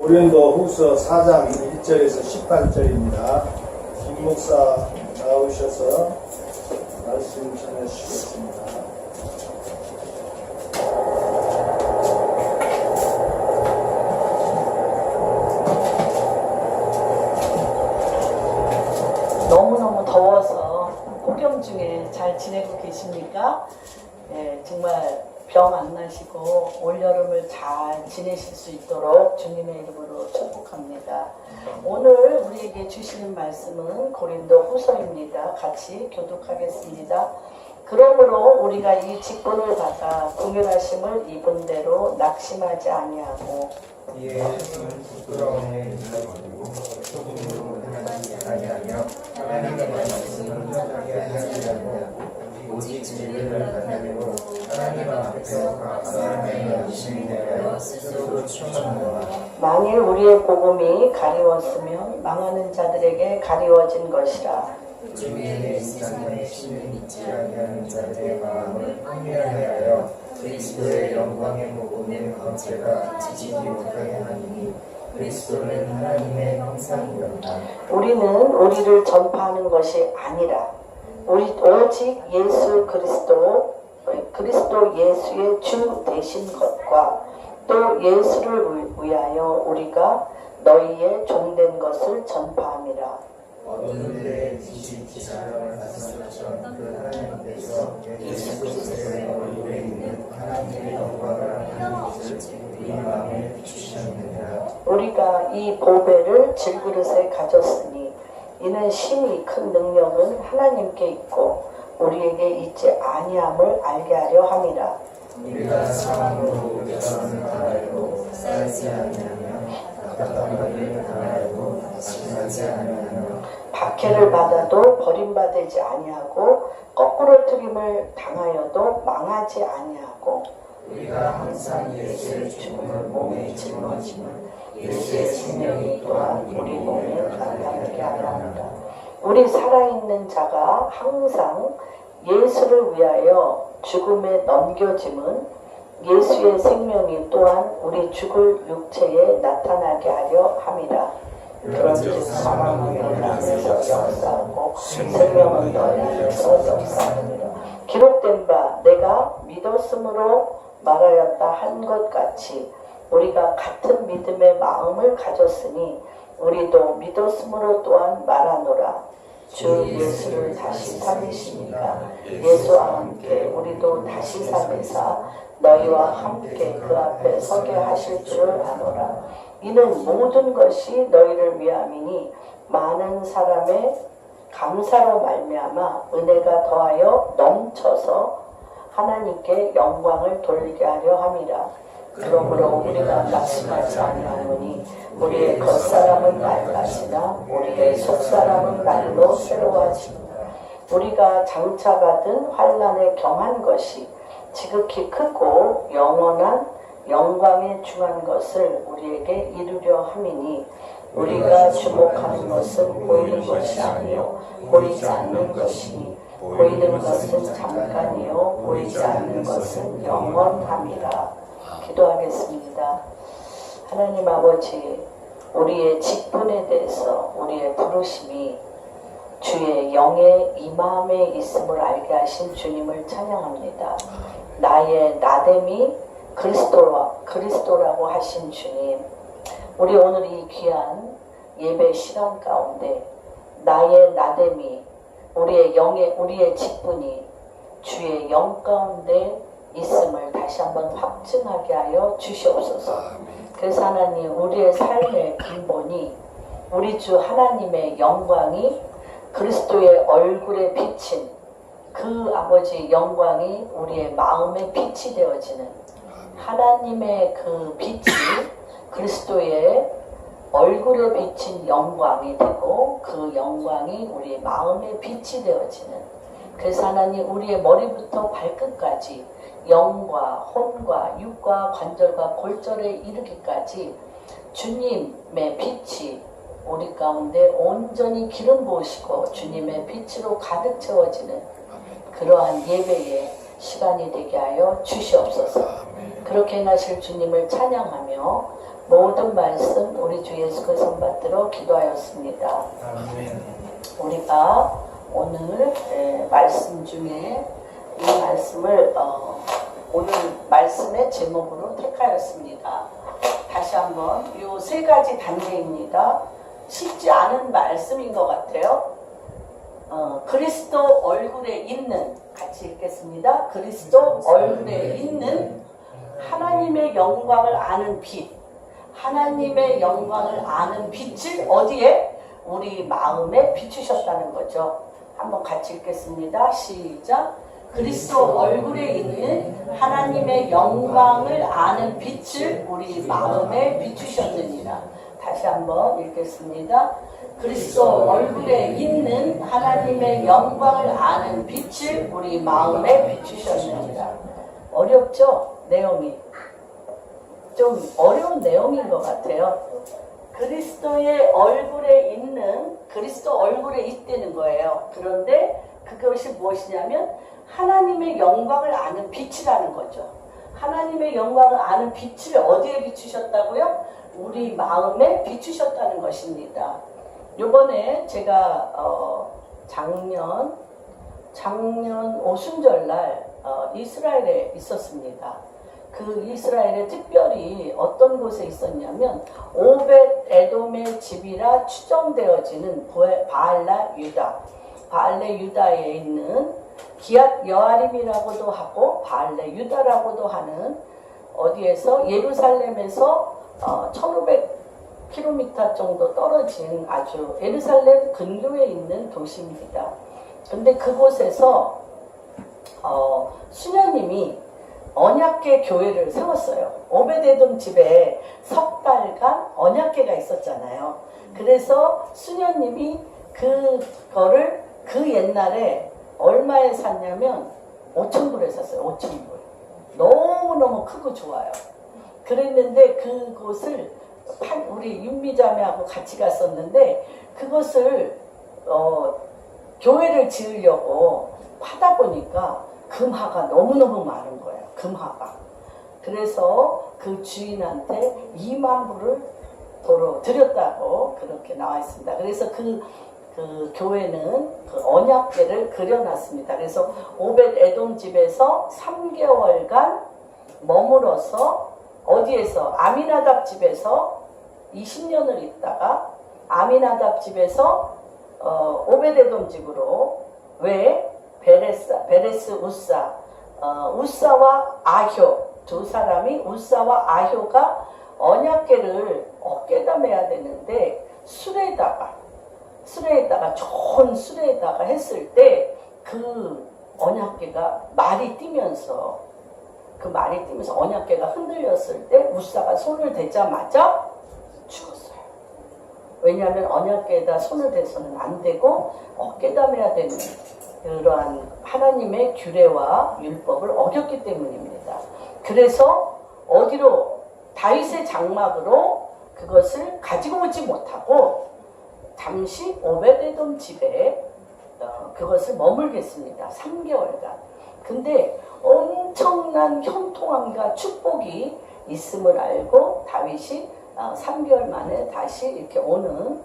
고린도 후서 4장 1절에서 18절입니다. 김 목사 나오셔서 말씀 전해주시겠습니다. 너무너무 더워서 폭염 중에 잘 지내고 계십니까? 네, 정말 병 안 나시고 올여름을 잘 지내실 수 있도록 주님의 이름으로 축복합니다. 오늘 우리에게 주시는 말씀은 고린도 후서입니다. 같이 교독하겠습니다. 그러므로 우리가 이 직분을 받아 공연하심을 입은 대로 낙심하지 아니하고 이에 부끄러움에 일러버리고 소금으로 하나님께 아니하며 하나님의 말씀을 하게 하시려고 오직 진리를 받으려고 하나님 앞에서 각사람의 열심히 내어 스스로 추천하노라. 만일 우리의 복음이 가리웠으면 망하는 자들에게 가리워진 것이라. 주위에 인간의 신을 믿지 아니하는 자들의 마음을 황폐하게 하여 그리스도의 영광의 복음의 광채가 지지지 못하게 하니 그리스도는 하나님의 형상이었다. 우리는 우리를 전파하는 것이 아니라 오직 예수 그리스도 예수의 주 되신 것과 또 예수를 위하여 우리가 너희의 종된 것을 전파함이라. 어두운데 지식지사를 하셨던 그 하나님께서 예수 그리스도의 얼굴에 있는 하나님의 영광을 하는 것을 우리 마음에 비추셨느니라. 우리가 이 보배를 질그릇에 가졌으니 이는 심히 큰 능력은 하나님께 있고 우리에게 있지 아니함을 알게 하려 함이라. 우리가 사망으로 쫓아오는 알고 쌓이지 아니하며 답답하게 알고 낙심하지 아니하며 박해를 받아도 버림받지 아니하고 거꾸로 트림을 당하여도 망하지 아니하고 우리가 항상 예수의 죽음을 몸에 짊어지면 예수의 생명이 또한 우리 몸에 나타나게 하려 합니다. 우리 살아있는 자가 항상 예수를 위하여 죽음에 넘겨짐은 예수의 생명이 또한 우리 죽을 육체에 나타나게 하려 함이라. 그런즉 사망은 너희 안에서 역사하고 생명은 너희 안에서 역사하느니라. 기록된 바 내가 믿었으므로 말하였다 한 것 같이 우리가 같은 믿음의 마음을 가졌으니 우리도 믿었으므로 또한 말하노라. 주 예수를 다시 살리시니까 예수와 함께 우리도 다시 살리사 너희와 함께 그 앞에 서게 하실 줄을 아노라. 이는 모든 것이 너희를 위함이니 많은 사람의 감사로 말미암아 은혜가 더하여 넘쳐서 하나님께 영광을 돌리게 하려 함이라. 그러므로 우리가 낙심하지 아니하노니 우리의 겉사람은 낡아지나 우리의 속사람은 날로 새로워지니라. 우리가 장차받은 환난에 경한 것이 지극히 크고 영원한 영광에 중한 것을 우리에게 이루려 함이니 우리가 주목하는 것은 보이는 것이 아니요 보이지 않는 것이니 보이는 것은 잠깐이요 보이지 않는 것은 영원함이라. 기도하겠습니다. 하나님 아버지, 우리의 직분에 대해서 우리의 부르심이 주의 영의 임함에 있음을 알게 하신 주님을 찬양합니다. 나의 나됨이 그리스도라고 하신 주님, 우리 오늘 이 귀한 예배 시간 가운데 나의 나됨이 우리의 직분이 주의 영 가운데 있음을 다시 한번 확증하게 하여 주시옵소서. 그래서 하나님, 우리의 삶의 근본이 우리 주 하나님의 영광이 그리스도의 얼굴에 비친 그 아버지 영광이 우리의 마음에 빛이 되어지는 하나님의 그 빛이 그리스도의 얼굴에 비친 영광이 되고 그 영광이 우리의 마음에 빛이 되어지는, 그래서 하나님 우리의 머리부터 발끝까지 영과 혼과 육과 관절과 골절에 이르기까지 주님의 빛이 우리 가운데 온전히 기름 부으시고 주님의 빛으로 가득 채워지는 그러한 예배의 시간이 되게 하여 주시옵소서. 그렇게 행하실 주님을 찬양하며 모든 말씀 우리 주 예수 그 선받들어 기도하였습니다. 우리가 오늘 말씀 중에 이 말씀을 오늘 말씀의 제목으로 택하였습니다. 다시 한번 이 세 가지 단계입니다. 쉽지 않은 말씀인 것 같아요. 그리스도 얼굴에 있는, 같이 읽겠습니다. 그리스도 얼굴에 있는 하나님의 영광을 아는 빛, 하나님의 영광을 아는 빛을 어디에? 우리 마음에 비추셨다는 거죠. 한번 같이 읽겠습니다. 시작. 그리스도 얼굴에 있는 하나님의 영광을 아는 빛을 우리 마음에 비추셨느니라. 다시 한번 읽겠습니다. 그리스도 얼굴에 있는 하나님의 영광을 아는 빛을 우리 마음에 비추셨느니라. 어렵죠? 내용이. 좀 어려운 내용인 것 같아요. 그리스도의 얼굴에 있는, 그리스도 얼굴에 있다는 거예요. 그런데 그것이 무엇이냐면 하나님의 영광을 아는 빛이라는 거죠. 하나님의 영광을 아는 빛을 어디에 비추셨다고요? 우리 마음에 비추셨다는 것입니다. 요번에 제가 작년 오순절날 이스라엘에 있었습니다. 그 이스라엘에 특별히 어떤 곳에 있었냐면 오벳 에돔의 집이라 추정되어지는 바알라 유다, 바알레 유다에 있는 기앗 여아림이라고도 하고 바알레 유다라고도 하는 어디에서 예루살렘에서 1500km 정도 떨어진 아주 예루살렘 근교에 있는 도시입니다. 근데 그곳에서 수녀님이 언약궤 교회를 세웠어요. 오베데돔 집에 석 달간 언약궤가 있었잖아요. 그래서 수녀님이 그거를 그 옛날에 얼마에 샀냐면 5,000불에 샀어요. 5,000불. 너무너무 크고 좋아요. 그랬는데 그곳을 우리 윤미자매하고 같이 갔었는데 그것을 교회를 지으려고 파다 보니까 금화가 너무너무 많은 거예요. 금화가. 그래서 그 주인한테 2만 불을 도로 드렸다고 그렇게 나와 있습니다. 그래서 그 교회는 그 언약궤를 그려놨습니다. 그래서 오벳 에돔 집에서 3개월간 머물어서 어디에서? 아미나답 집에서 20년을 있다가 아미나답 집에서 오벳 에돔 집으로 왜? 베레스 우사, 우사와 아효 두 사람이 우사와 아효가 언약궤를 어깨에다 매야 되는데 수레에다가 좋은 수레에다가 했을 때 그 언약궤가 말이 뛰면서 언약궤가 흔들렸을 때 우사가 손을 대자마자 죽었어요. 왜냐하면 언약궤에다 손을 대서는 안 되고 어깨에다 매야 되는 그러한 하나님의 규례와 율법을 어겼기 때문입니다. 그래서 어디로? 다윗의 장막으로 그것을 가지고 오지 못하고 잠시 오벳에돔 집에 그것을 머물겠습니다. 3개월간. 근데 엄청난 형통함과 축복이 있음을 알고 다윗이 3개월 만에 다시 이렇게 오는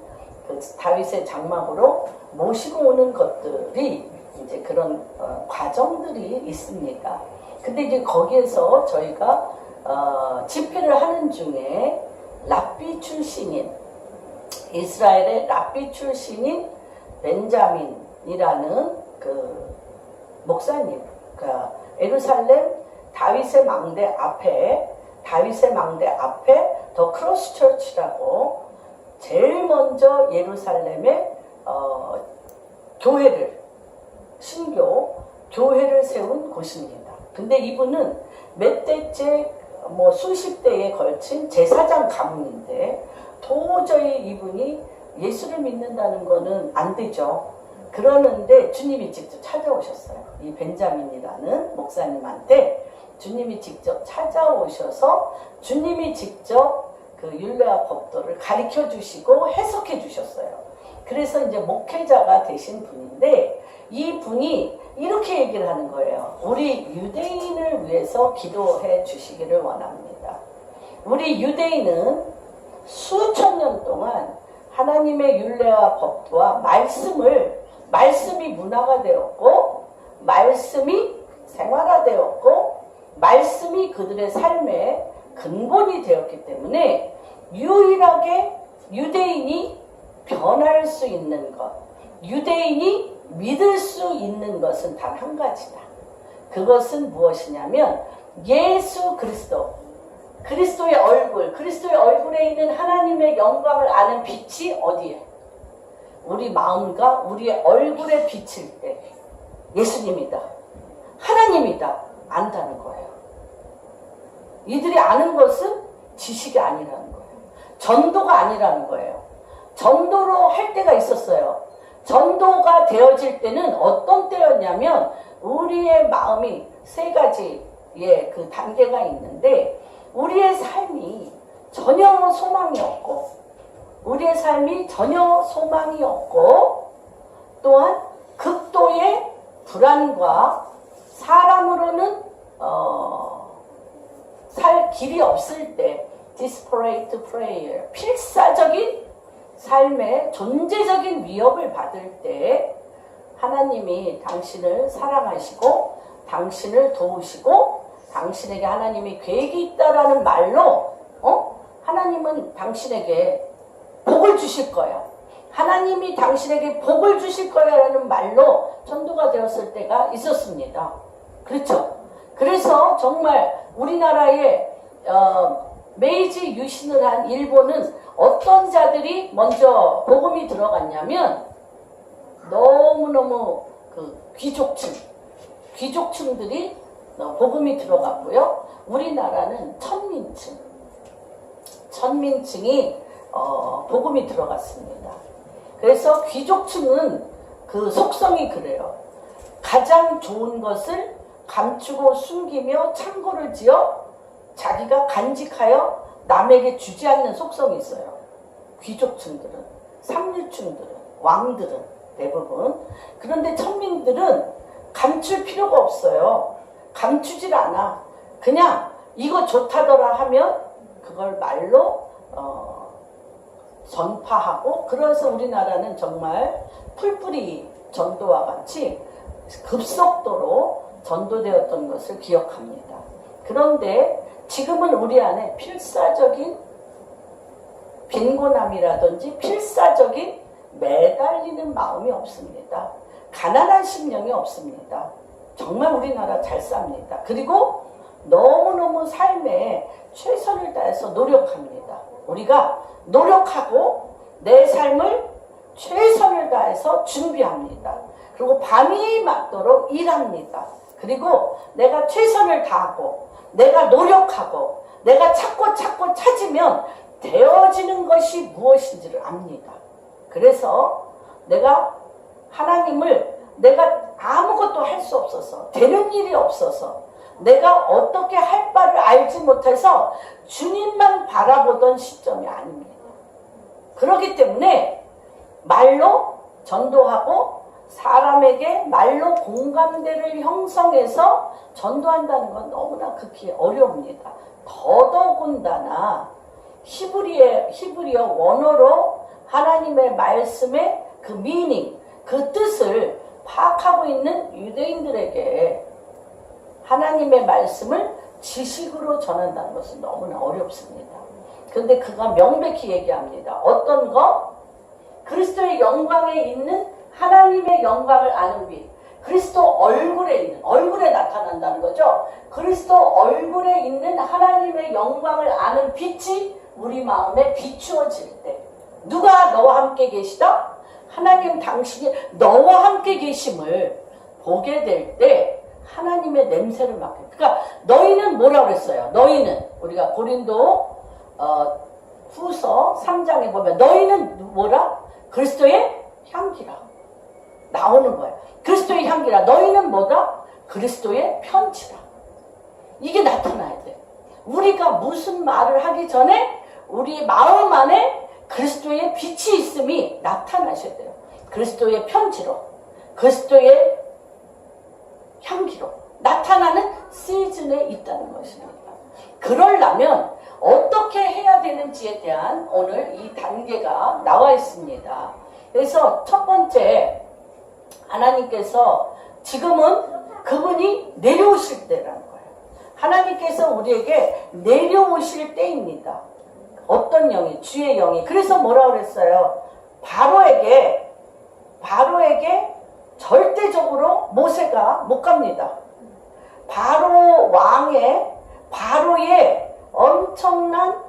그 다윗의 장막으로 모시고 오는 것들이 이제 그런 과정들이 있습니다. 근데 이제 거기에서 저희가 집회를 하는 중에 랍비 출신인 이스라엘의 랍비 출신인 벤자민이라는 그 목사님, 그 예루살렘 다윗의 망대 앞에 더 크로스 처치라고 제일 먼저 예루살렘에 신교 교회를 세운 곳입니다. 근데 이분은 몇 대째 수십 대에 걸친 제사장 가문인데 도저히 이분이 예수를 믿는다는 거는 안 되죠. 그러는데 주님이 직접 찾아오셨어요. 이 벤자민이라는 목사님한테 주님이 직접 찾아오셔서 주님이 직접 그 율례와 법도를 가르쳐 주시고 해석해 주셨어요. 그래서 이제 목회자가 되신 분인데 이 분이 이렇게 얘기를 하는 거예요. 우리 유대인을 위해서 기도해 주시기를 원합니다. 우리 유대인은 하나님의 율례와 법도와 말씀이 문화가 되었고, 말씀이 생활화되었고, 말씀이 그들의 삶의 근본이 되었기 때문에 유일하게 유대인이 변할 수 있는 것, 유대인이 믿을 수 있는 것은 단 한 가지다. 그것은 무엇이냐면 예수 그리스도, 그리스도의 얼굴, 그리스도의 얼굴에 있는 하나님의 영광을 아는 빛이 어디에? 우리 마음과 우리의 얼굴에 비칠 때 예수님이다, 하나님이다 안다는 거예요. 이들이 아는 것은 지식이 아니라는 거예요. 전도가 아니라는 거예요. 전도로 할 때가 있었어요. 전도가 되어질 때는 어떤 때였냐면 우리의 마음이 세 가지의 그 단계가 있는데, 우리의 삶이 전혀 소망이 없고, 우리의 삶이 전혀 소망이 없고, 또한 극도의 불안과 사람으로는 살 길이 없을 때 desperate prayer, 필사적인 삶의 존재적인 위협을 받을 때 하나님이 당신을 사랑하시고 당신을 도우시고 당신에게 하나님이 계획이 있다라는 말로 하나님은 당신에게 복을 주실 거야. 하나님이 당신에게 복을 주실 거야라는 말로 전도가 되었을 때가 있었습니다. 그렇죠? 그래서 정말 우리나라에 메이지 유신을 한 일본은 어떤 자들이 먼저 복음이 들어갔냐면 너무너무 그 귀족층들이 복음이 들어갔고요. 우리나라는 천민층이 복음이 들어갔습니다. 그래서 귀족층은 그 속성이 그래요. 가장 좋은 것을 감추고 숨기며 창고를 지어 자기가 간직하여 남에게 주지 않는 속성이 있어요. 귀족층들은, 삼류층들은, 왕들은 대부분. 그런데 천민들은 감출 필요가 없어요. 감추질 않아. 그냥 이거 좋다더라 하면 그걸 말로 전파하고, 그래서 우리나라는 정말 풀뿌리 전도와 같이 급속도로 전도되었던 것을 기억합니다. 그런데 지금은 우리 안에 필사적인 빈곤함이라든지 필사적인 매달리는 마음이 없습니다. 가난한 심령이 없습니다. 정말 우리나라 잘 삽니다. 그리고 너무너무 삶에 최선을 다해서 노력합니다. 우리가 노력하고 내 삶을 최선을 다해서 준비합니다. 그리고 밤이 맞도록 일합니다. 그리고 내가 최선을 다하고 내가 노력하고 내가 찾고 찾으면 되어지는 것이 무엇인지를 압니다. 그래서 내가 하나님을 내가 아무것도 할 수 없어서, 되는 일이 없어서, 내가 어떻게 할 바를 알지 못해서 주님만 바라보던 시점이 아닙니다. 그렇기 때문에 말로 전도하고 사람에게 말로 공감대를 형성해서 전도한다는 건 너무나 극히 어려웁니다. 더더군다나 히브리어 원어로 하나님의 말씀의 그 미닝, 그 뜻을 파악하고 있는 유대인들에게 하나님의 말씀을 지식으로 전한다는 것은 너무나 어렵습니다. 그런데 그가 명백히 얘기합니다. 어떤 것? 그리스도의 영광에 있는 하나님의 영광을 아는 빛. 그리스도 얼굴에 나타난다는 거죠. 그리스도 얼굴에 있는 하나님의 영광을 아는 빛이 우리 마음에 비추어질 때, 누가 너와 함께 계시다? 하나님 당신이 너와 함께 계심을 보게 될 때 하나님의 냄새를 맡게. 그러니까 너희는 뭐라고 그랬어요? 너희는 우리가 고린도 후서 3장에 보면 너희는 뭐라? 그리스도의 향기라 나오는 거예요. 그리스도의 향기라. 너희는 뭐다? 그리스도의 편지라. 이게 나타나야 돼. 우리가 무슨 말을 하기 전에 우리 마음 안에 그리스도의 빛이 있음이 나타나셔야 돼요. 그리스도의 편지로, 그리스도의 향기로 나타나는 시즌에 있다는 것입니다. 그러려면 어떻게 해야 되는지에 대한 오늘 이 단계가 나와 있습니다. 그래서 첫 번째, 하나님께서 지금은 그분이 내려오실 때라는 거예요. 하나님께서 우리에게 내려오실 때입니다. 어떤 영이? 주의 영이. 그래서 뭐라고 그랬어요? 바로에게 절대적으로 모세가 못 갑니다. 바로의 엄청난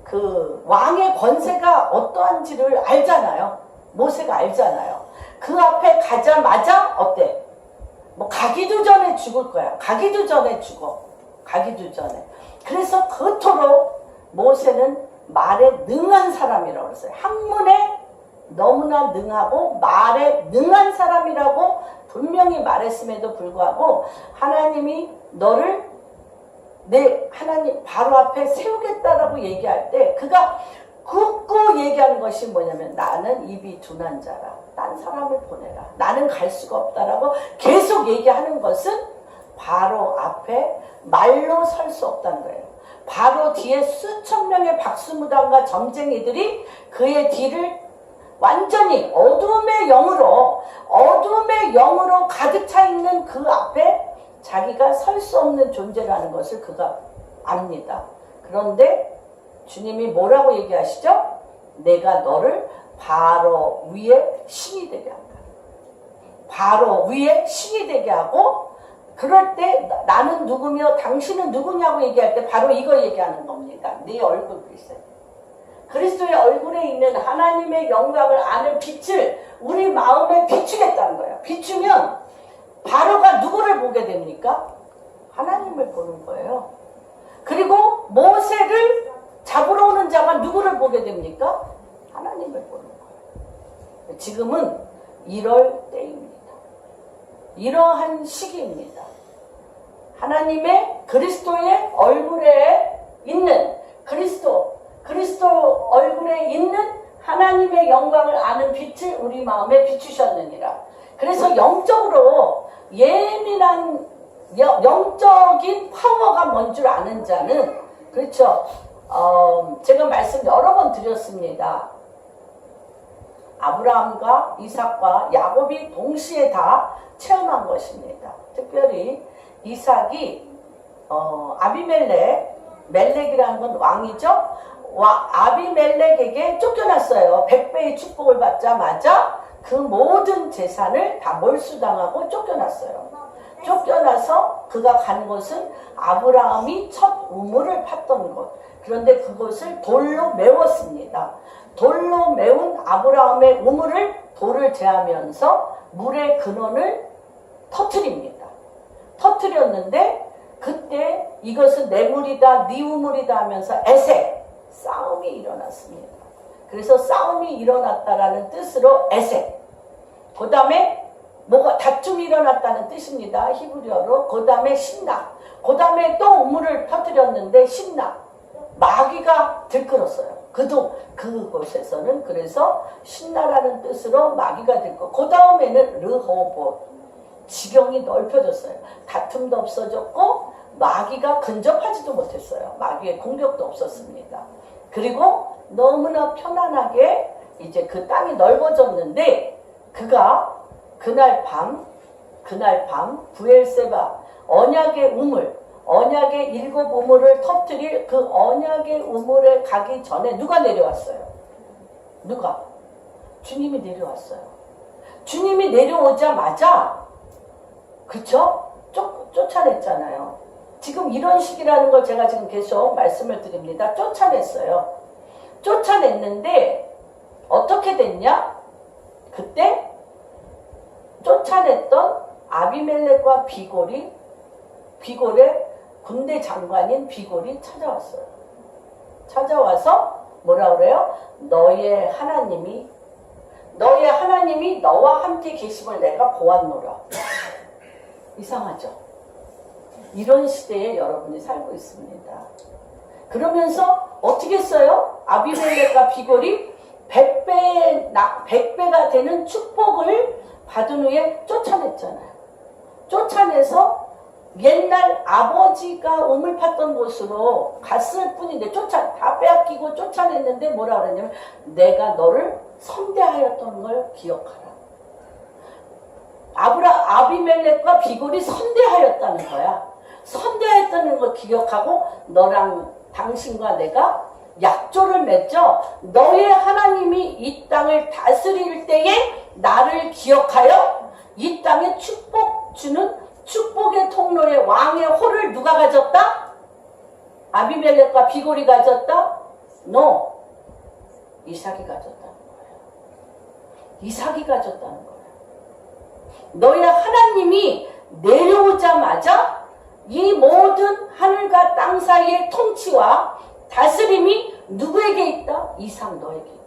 그 왕의 권세가 어떠한지를 알잖아요. 모세가 알잖아요. 그 앞에 가자마자 어때? 뭐 가기도 전에 죽을 거야. 가기도 전에 죽어. 가기도 전에. 그래서 그토록 모세는 말에 능한 사람이라고 그랬어요. 학문에 너무나 능하고 말에 능한 사람이라고 분명히 말했음에도 불구하고 하나님이 너를 내 하나님 바로 앞에 세우겠다라고 얘기할 때 그가 굳고 얘기하는 것이 뭐냐면 나는 입이 둔한 자라. 딴 사람을 보내라. 나는 갈 수가 없다라고 계속 얘기하는 것은 바로 앞에 말로 설 수 없다는 거예요. 바로 뒤에 수천 명의 박수무당과 점쟁이들이 그의 뒤를 완전히 어둠의 영으로 가득 차 있는 그 앞에 자기가 설 수 없는 존재라는 것을 그가 압니다. 그런데 주님이 뭐라고 얘기하시죠? 내가 너를 바로 위에 신이 되게 한다. 바로 위에 신이 되게 하고 그럴 때 나는 누구며 당신은 누구냐고 얘기할 때 바로 이거 얘기하는 겁니다. 네 얼굴 글쎄. 그리스도의 얼굴에 있는 하나님의 영광을 아는 빛을 우리 마음에 비추겠다는 거예요. 비추면 바로가 누구를 보게 됩니까? 하나님을 보는 거예요. 그리고 모세를 잡으러 오는 자가 누구를 보게 됩니까? 하나님을 보는 거예요. 지금은 이럴 때입니다. 이러한 시기입니다. 하나님의 그리스도의 얼굴에 있는 그리스도 얼굴에 있는 하나님의 영광을 아는 빛을 우리 마음에 비추셨느니라. 그래서 영적으로 예민한 영적인 파워가 뭔 줄 아는 자는 그렇죠. 제가 말씀 여러 번 드렸습니다. 아브라함과 이삭과 야곱이 동시에 다 체험한 것입니다. 특별히 이삭이 멜렉이라는 건 왕이죠. 아비멜렉에게 쫓겨났어요. 100배의 축복을 받자마자 그 모든 재산을 다 몰수당하고 쫓겨났어요. 쫓겨나서 그가 간 곳은 아브라함이 첫 우물을 팠던 곳. 그런데 그곳을 돌로 메웠습니다. 돌로 메운 아브라함의 우물을 돌을 제하면서 물의 근원을 터뜨립니다. 터뜨렸는데 그때 이것은 내 물이다 네 우물이다 하면서 에색 싸움이 일어났습니다. 그래서 싸움이 일어났다라는 뜻으로 에색. 그 다음에 뭐가 다툼이 일어났다는 뜻입니다. 히브리어로. 그 다음에 신나. 그 다음에 또 우물을 터뜨렸는데 신나. 마귀가 들끓었어요. 그곳에서는 그래서 신나라는 뜻으로 마귀가 들끓고 그 다음에는 르호봇. 지경이 넓혀졌어요. 다툼도 없어졌고 마귀가 근접하지도 못했어요. 마귀의 공격도 없었습니다. 그리고 너무나 편안하게 이제 그 땅이 넓어졌는데 그가 그날 밤 부엘세바 언약의 우물, 언약의 7 우물을 터뜨릴 그 언약의 우물에 가기 전에 누가 내려왔어요? 누가? 주님이 내려왔어요. 주님이 내려오자마자 그쵸? 쫓아냈잖아요. 지금 이런 식이라는 걸 제가 지금 계속 말씀을 드립니다. 쫓아냈어요. 쫓아냈는데 어떻게 됐냐? 그때 쫓아냈던 아비멜렉과 비골의 군대 장관인 비골이 찾아왔어요. 찾아와서 뭐라 그래요? 너의 하나님이 너와 함께 계심을 내가 보았노라. 이상하죠? 이런 시대에 여러분이 살고 있습니다. 그러면서 어떻게 했어요? 아비멜렉과 비골이 100배가 되는 축복을 받은 후에 쫓아냈잖아요. 쫓아내서 옛날 아버지가 우물 팠던 곳으로 갔을 뿐인데 다 빼앗기고 쫓아냈는데 뭐라 그러냐면 내가 너를 선대하였던 걸 기억하라. 아비멜렉과 비골이 선대하였다는 거야. 선대하였다는 걸 기억하고 너랑 당신과 내가 약조를 맺죠. 너의 하나님이 이 땅을 다스릴 때에 나를 기억하여 이 땅에 축복 주는 축복의 통로의 왕의 홀을 누가 가졌다? 아비멜렉과 비골이 가졌다? No. 이삭이 가졌다는 거예요. 이삭이 가졌다는 거예요. 너의 하나님이 내려오자마자 이 모든 하늘과 땅 사이의 통치와 다스림이 누구에게 있다? 이삭 너에게 있다.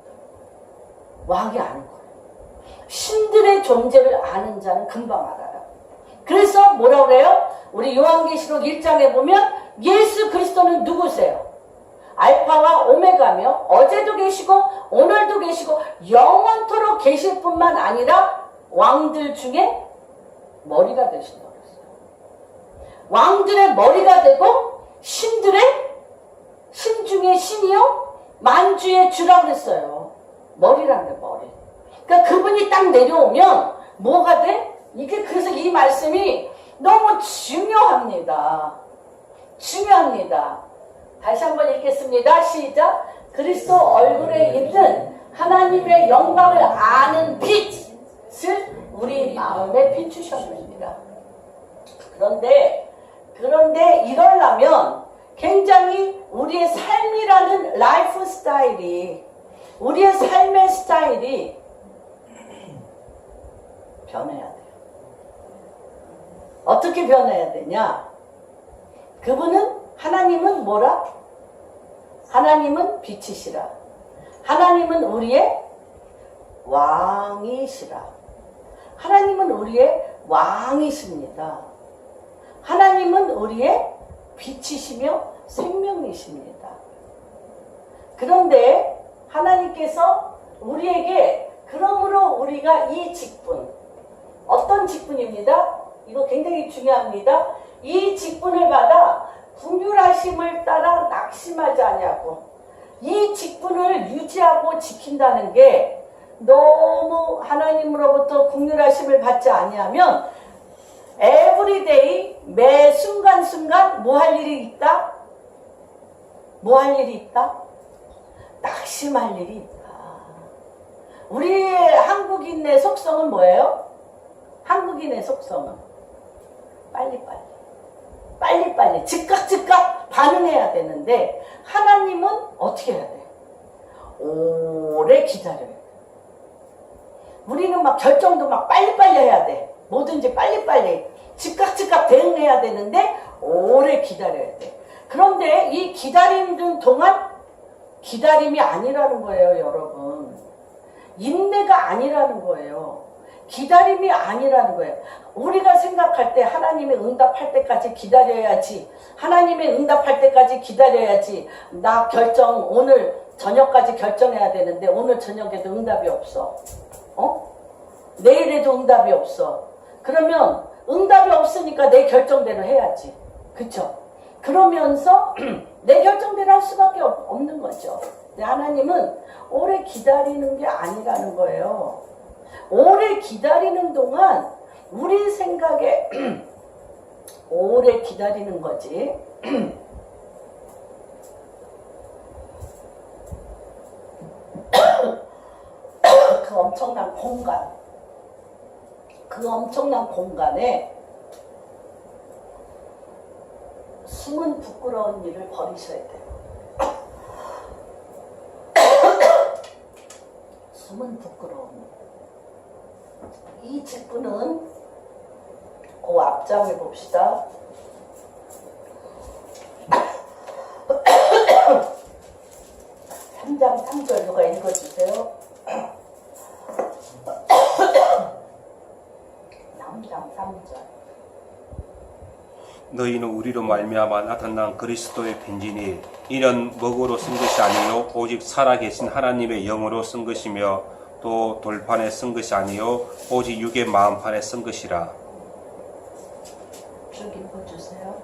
왕이 아는 거예요. 신들의 존재를 아는 자는 금방 알아요. 그래서 뭐라 그래요? 우리 요한계시록 1장에 보면 예수 그리스도는 누구세요? 알파와 오메가며 어제도 계시고 오늘도 계시고 영원토록 계실 뿐만 아니라 왕들 중에 머리가 되신다고 했어요. 왕들의 머리가 되고 신들의 신 중에 신이요 만주의 주라고 그랬어요. 머리라는 게 머리. 그러니까 그분이 딱 내려오면 뭐가 돼? 이게 그래서 이 말씀이 너무 중요합니다. 중요합니다. 다시 한번 읽겠습니다. 시작. 그리스도 얼굴에 있는 하나님의 영광을 아는 빛을 우리 마음에 비추셨습니다. 그런데 이러려면 굉장히 우리의 삶이라는 라이프 스타일이 우리의 삶의 스타일이 변해야 돼요. 어떻게 변해야 되냐? 하나님은 뭐라? 하나님은 빛이시라. 하나님은 우리의 왕이시라. 하나님은 우리의 왕이십니다. 하나님은 우리의 빛이시며 생명이십니다. 그런데 하나님께서 우리에게 그러므로 우리가 이 직분, 어떤 직분입니다? 이거 굉장히 중요합니다. 이 직분을 받아 긍휼하심을 따라 낙심하지 아니하고 이 직분을 유지하고 지킨다는 게 너무 하나님으로부터 긍휼하심을 받지 아니하면 everyday 매 순간순간 뭐 할 일이 있다? 뭐 할 일이 있다? 낙심할 일이 있다. 우리 한국인의 속성은 뭐예요? 한국인의 속성은 빨리빨리 즉각 반응해야 되는데 하나님은 어떻게 해야 돼? 오래 기다려야 돼. 우리는 막 결정도 막 빨리빨리 해야 돼. 뭐든지 빨리빨리 즉각 대응해야 되는데 오래 기다려야 돼. 그런데 이 기다리는 동안 기다림이 아니라는 거예요, 여러분. 인내가 아니라는 거예요. 기다림이 아니라는 거예요. 우리가 생각할 때 하나님의 응답할 때까지 기다려야지. 하나님의 응답할 때까지 기다려야지. 나 오늘 저녁까지 결정해야 되는데 오늘 저녁에도 응답이 없어. 내일에도 응답이 없어. 그러면 응답이 없으니까 내 결정대로 해야지. 그쵸? 그러면서 내 결정대로 할 수밖에 없는 거죠. 근데 하나님은 오래 기다리는 게 아니라는 거예요. 오래 기다리는 동안 우리 생각에 오래 기다리는 거지. 그 엄청난 공간에 숨은 부끄러운 일을 버리셔야 돼요. 숨은 부끄러운 이 직분은 그 앞장에 봅시다. 3장 3절 누가 읽어주세요. 3장 3절. 너희는 우리로 말미암아 나타난 그리스도의 편지니 이는 먹으로 쓴 것이 아니요 오직 살아계신 하나님의 영으로 쓴 것이며 또 돌판에 쓴 것이 아니요 오직 육의 마음판에 쓴 것이라. 쭉 읽어주세요.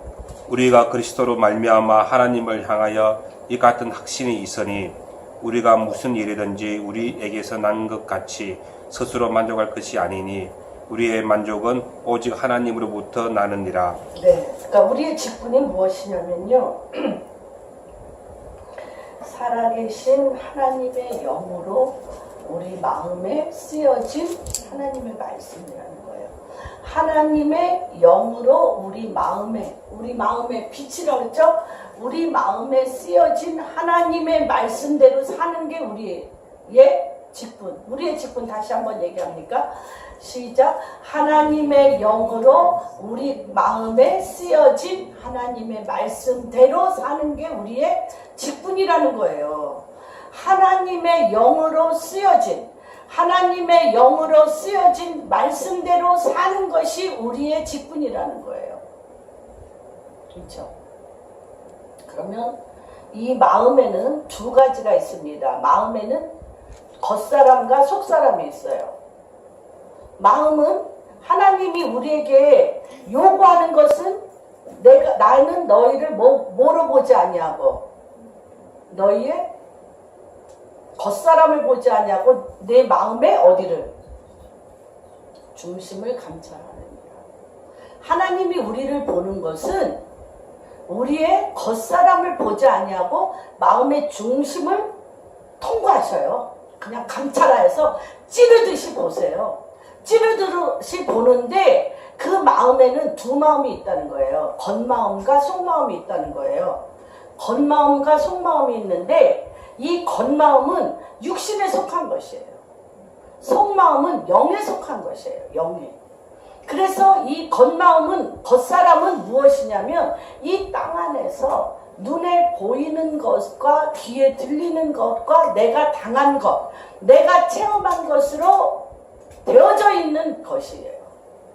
우리가 그리스도로 말미암아 하나님을 향하여 이 같은 확신이 있으니 우리가 무슨 일이든지 우리에게서 난 것 같이 스스로 만족할 것이 아니니 우리의 만족은 오직 하나님으로부터 나느니라. 네, 그러니까 우리의 직분이 무엇이냐면요. 살아계신 하나님의 영으로 우리 마음에 쓰여진 하나님의 말씀이라는 거예요. 하나님의 영으로 우리 마음에 빛이라고 했죠? 우리 마음에 쓰여진 하나님의 말씀대로 사는 게 우리의 직분. 우리의 직분 다시 한번 얘기합니까? 시작. 하나님의 영으로 우리 마음에 쓰여진 하나님의 말씀대로 사는 게 우리의 직분이라는 거예요. 하나님의 영으로 쓰여진 말씀대로 사는 것이 우리의 직분이라는 거예요. 그렇죠? 그러면 이 마음에는 두 가지가 있습니다. 마음에는 겉사람과 속사람이 있어요. 마음은 하나님이 우리에게 요구하는 것은 나는 너희를 뭐로 보지 아니하고 너희의 겉사람을 보지 아니하고 내 마음의 어디를 중심을 감찰하느니라. 하나님이 우리를 보는 것은 우리의 겉사람을 보지 아니하고 마음의 중심을 통과하셔요. 그냥 감찰하여서 찌르듯이 보세요. 찌르듯이 보는데 그 마음에는 두 마음이 있다는 거예요. 겉마음과 속마음이 있다는 거예요. 겉마음과 속마음이 있는데 이 겉마음은 육신에 속한 것이에요. 속마음은 영에 속한 것이에요. 영에. 그래서 이 겉사람은 무엇이냐면 이 땅 안에서 눈에 보이는 것과 귀에 들리는 것과 내가 당한 것, 내가 체험한 것으로 되어져 있는 것이에요.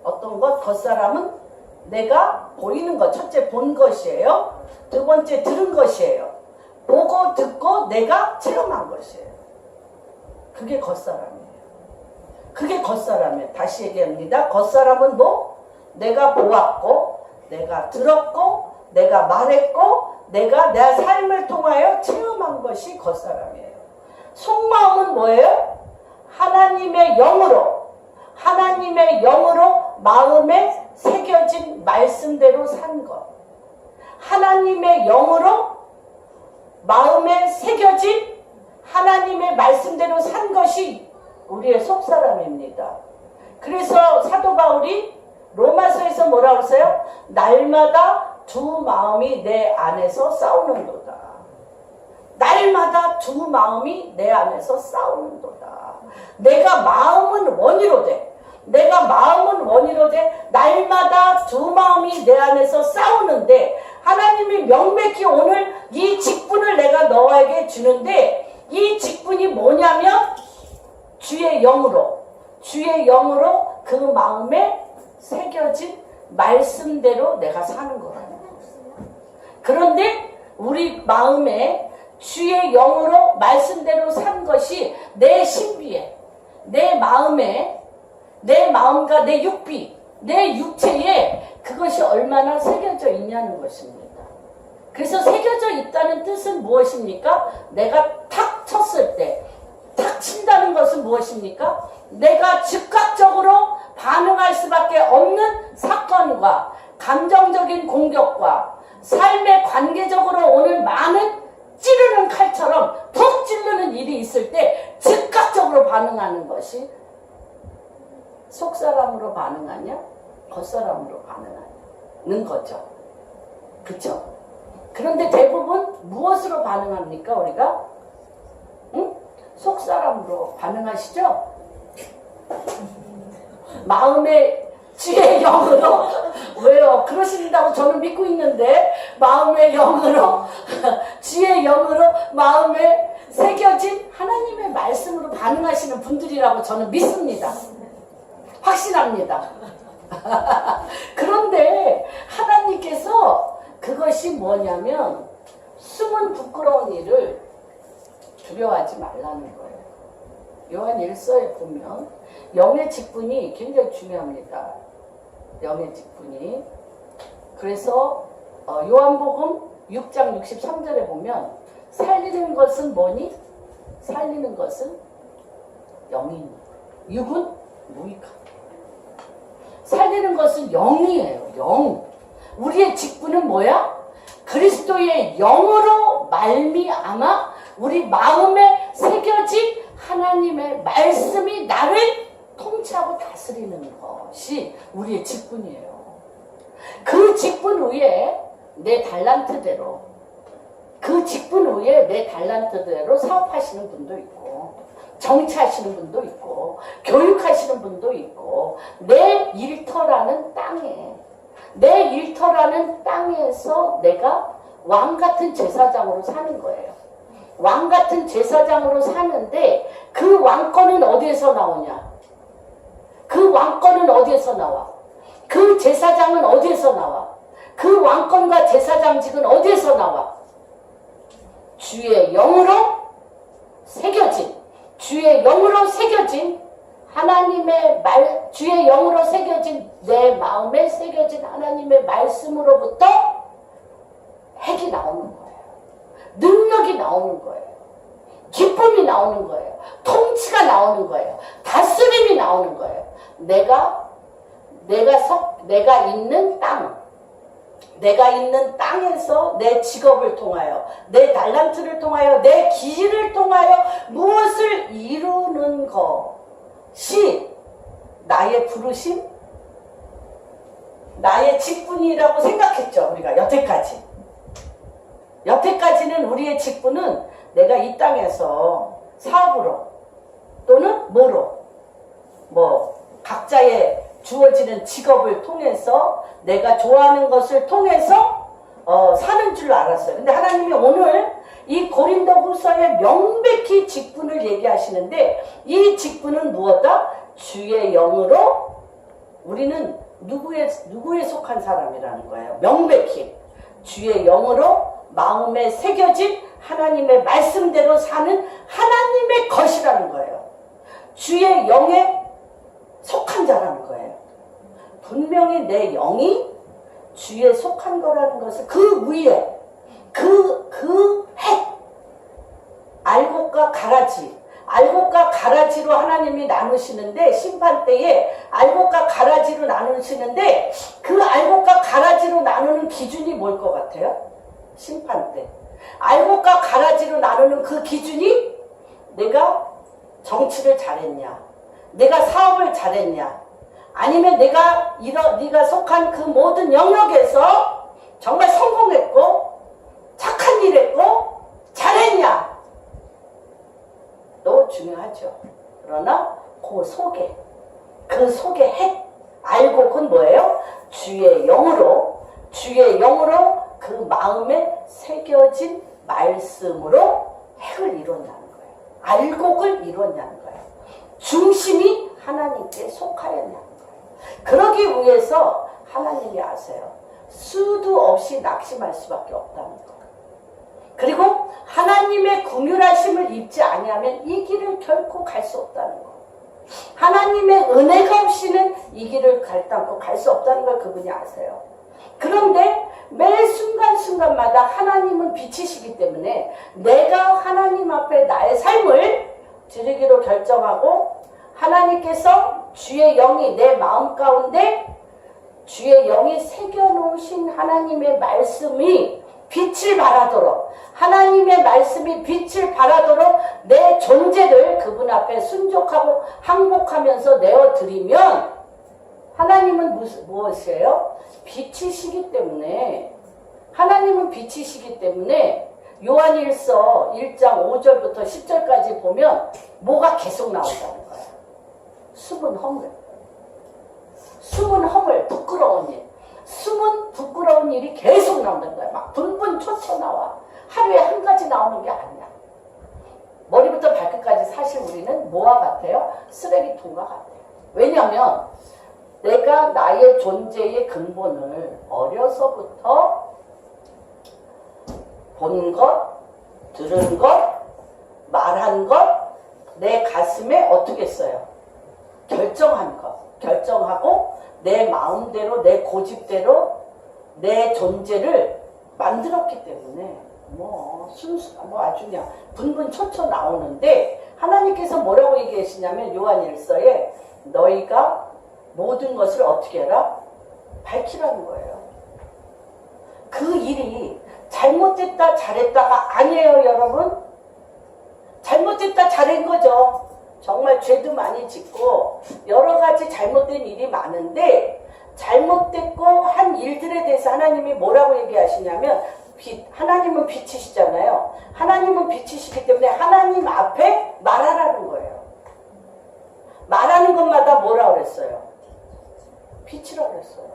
어떤 것? 겉사람은 내가 보이는 것, 첫째 본 것이에요. 두 번째 들은 것이에요. 보고 듣고 내가 체험한 것이에요. 그게 겉사람이에요. 그게 겉사람이에요. 다시 얘기합니다. 겉사람은 뭐? 내가 보았고, 내가 들었고, 내가 말했고, 내가 내 삶을 통하여 체험한 것이 겉사람이에요. 속마음은 뭐예요? 하나님의 영으로 마음에 새겨진 말씀대로 산 것. 하나님의 영으로 마음에 새겨진 하나님의 말씀대로 산 것이 우리의 속사람입니다. 그래서 사도 바울이 로마서에서 뭐라고 했어요? 날마다 두 마음이 내 안에서 싸우는도다. 날마다 두 마음이 내 안에서 싸우는도다. 내가 마음은 원이로되 날마다 두 마음이 내 안에서 싸우는데 하나님이 명백히 오늘 이 직분을 내가 너에게 주는데 이 직분이 뭐냐면 주의 영으로 그 마음에 새겨진 말씀대로 내가 사는 거예요. 그런데 우리 마음에 주의 영으로 말씀대로 산 것이 내 신비에, 내 마음에, 내 마음과 내 육비, 내 육체에 그것이 얼마나 새겨져 있냐는 것입니다. 그래서 새겨져 있다는 뜻은 무엇입니까? 내가 탁 쳤을 때, 탁 친다는 것은 무엇입니까? 내가 즉각적으로 반응할 수밖에 없는 사건과 감정적인 공격과 삶의 관계적으로 오는 많은 찌르는 칼처럼 푹 찌르는 일이 있을 때 즉각적으로 반응하는 것이 속사람으로 반응하냐 겉사람으로 반응하는 거죠. 그렇죠? 그런데 대부분 무엇으로 반응합니까 우리가? 응? 속사람으로 반응하시죠? 마음의 주의 영으로 왜요? 그러신다고 저는 믿고 있는데 마음의 영으로 주의 영으로 마음에 새겨진 하나님의 말씀으로 반응하시는 분들이라고 저는 믿습니다. 확신합니다. 그런데 하나님께서 그것이 뭐냐면 숨은 부끄러운 일을 두려워하지 말라는 거예요. 요한 1서에 보면 영의 직분이 굉장히 중요합니다. 영의 직분이 그래서 요한복음 6장 63절에 보면 살리는 것은 뭐니? 살리는 것은 영이니 육은 무익하다. 살리는 것은 영이에요. 영. 우리의 직분은 뭐야? 그리스도의 영으로 말미암아 우리 마음에 새겨진 하나님의 말씀이 나를 통치하고 다스리는 것이 우리의 직분이에요. 그 직분 위에 내 달란트대로, 그 직분 위에 내 달란트대로 사업하시는 분도 있고, 정치하시는 분도 있고, 교육하시는 분도 있고, 내 일터라는 땅에서 내가 왕 같은 제사장으로 사는 거예요. 왕 같은 제사장으로 사는데 그 왕권은 어디에서 나오냐? 그 왕권은 어디에서 나와? 그 제사장은 어디에서 나와? 그 왕권과 제사장직은 어디에서 나와? 주의 영으로 새겨진 하나님의 주의 영으로 새겨진 내 마음에 새겨진 하나님의 말씀으로부터 핵이 나오는 거예요. 능력이 나오는 거예요. 기쁨이 나오는 거예요. 통치가 나오는 거예요. 다스림이 나오는 거예요. 내가 있는 땅에서 내 직업을 통하여, 내 달란트를 통하여, 내 기질을 통하여 무엇을 이루는 것이 나의 부르심, 나의 직분이라고 생각했죠. 우리가 여태까지는 우리의 직분은 내가 이 땅에서 사업으로 또는 각자의 주어지는 직업을 통해서 내가 좋아하는 것을 통해서 사는 줄 알았어요. 근데 하나님이 오늘 이 고린도후서에 명백히 직분을 얘기하시는데 이 직분은 무엇이다? 주의 영으로 우리는 누구에 속한 사람이라는 거예요. 명백히 주의 영으로 마음에 새겨진 하나님의 말씀대로 사는 하나님의 것이라는 거예요. 주의 영에 속한 자라는 거예요. 분명히 내 영이 주에 속한 거라는 것을 그 위에 핵 알곡과 가라지로 하나님이 나누시는데, 심판 때에 알곡과 가라지로 나누시는데 그 알곡과 가라지로 나누는 기준이 뭘 것 같아요? 심판 때 알곡과 가라지로 나누는 그 기준이 내가 정치를 잘했냐, 내가 사업을 잘했냐, 아니면 네가 속한 그 모든 영역에서 정말 성공했고 착한 일 했고 잘했냐, 또 중요하죠. 그러나 그 속에 핵 알곡은 뭐예요? 주의 영으로 그 마음에 새겨진 말씀으로 핵을 이뤘냐는 거예요. 알곡을 이뤘냐는 거예요. 중심이 하나님께 속하였냐는 거예요. 그러기 위해서 하나님이 아세요. 수도 없이 낙심할 수밖에 없다는 거예요. 그리고 하나님의 긍휼하심을 입지 아니하면 이 길을 결코 갈 수 없다는 거예요. 하나님의 은혜가 없이는 이 길을 결단코 갈 수 없다는 걸 그분이 아세요. 그런데 매 순간순간마다 하나님은 빛이시기 때문에 내가 하나님 앞에 나의 삶을 드리기로 결정하고, 하나님께서 주의 영이 내 마음 가운데 주의 영이 새겨놓으신 하나님의 말씀이 빛을 발하도록, 하나님의 말씀이 빛을 발하도록 내 존재를 그분 앞에 순종하고 항복하면서 내어드리면, 하나님은 무엇이에요? 빛이시기 때문에, 하나님은 빛이시기 때문에 요한일서 1장 5절부터 10절까지 보면 뭐가 계속 나온다는 거예요. 숨은 허물, 부끄러운 일. 숨은 부끄러운 일이 계속 나온다는 거야. 막 분분초초 나와. 하루에 한 가지 나오는 게 아니야. 머리부터 발끝까지 사실 우리는 뭐와 같아요? 쓰레기통과 같아요. 왜냐하면 내가 나의 존재의 근본을 어려서부터 본 것, 들은 것, 말한 것, 내 가슴에 어떻게 했어요? 결정한 것. 결정하고 내 마음대로, 내 고집대로 내 존재를 만들었기 때문에 아주 그냥 분분초초 나오는데 하나님께서 뭐라고 얘기하시냐면 요한일서에 너희가 모든 것을 어떻게 해라? 밝히라는 거예요. 그 일이 잘못됐다 잘했다가 아니에요, 여러분. 잘못됐다 잘한 거죠. 정말 죄도 많이 짓고 여러 가지 잘못된 일이 많은데 잘못됐고 한 일들에 대해서 하나님이 뭐라고 얘기하시냐면 하나님은 빛이시잖아요. 하나님은 빛이시기 때문에 하나님 앞에 말하라는 거예요. 말하는 것마다 뭐라 그랬어요? 빛이라고 그랬어요.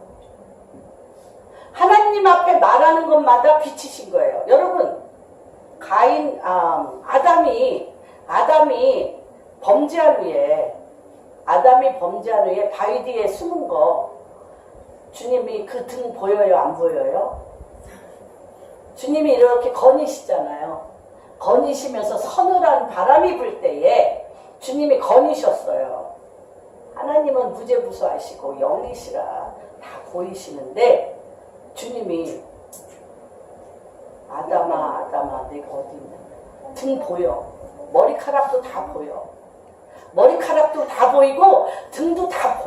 하나님 앞에 말하는 것마다 빛이신 거예요. 여러분, 아담이 범죄한 후에 바위 뒤에 숨은 거 주님이 그 등 보여요, 안 보여요? 주님이 이렇게 거니시잖아요. 거니시면서 서늘한 바람이 불 때에 주님이 거니셨어요. 하나님은 무죄무소하시고 영이시라 다 보이시는데 주님이 아담아 내가 어디 있냐, 등 보여, 머리카락도 다 보여, 머리카락도 다 보이고 등도 다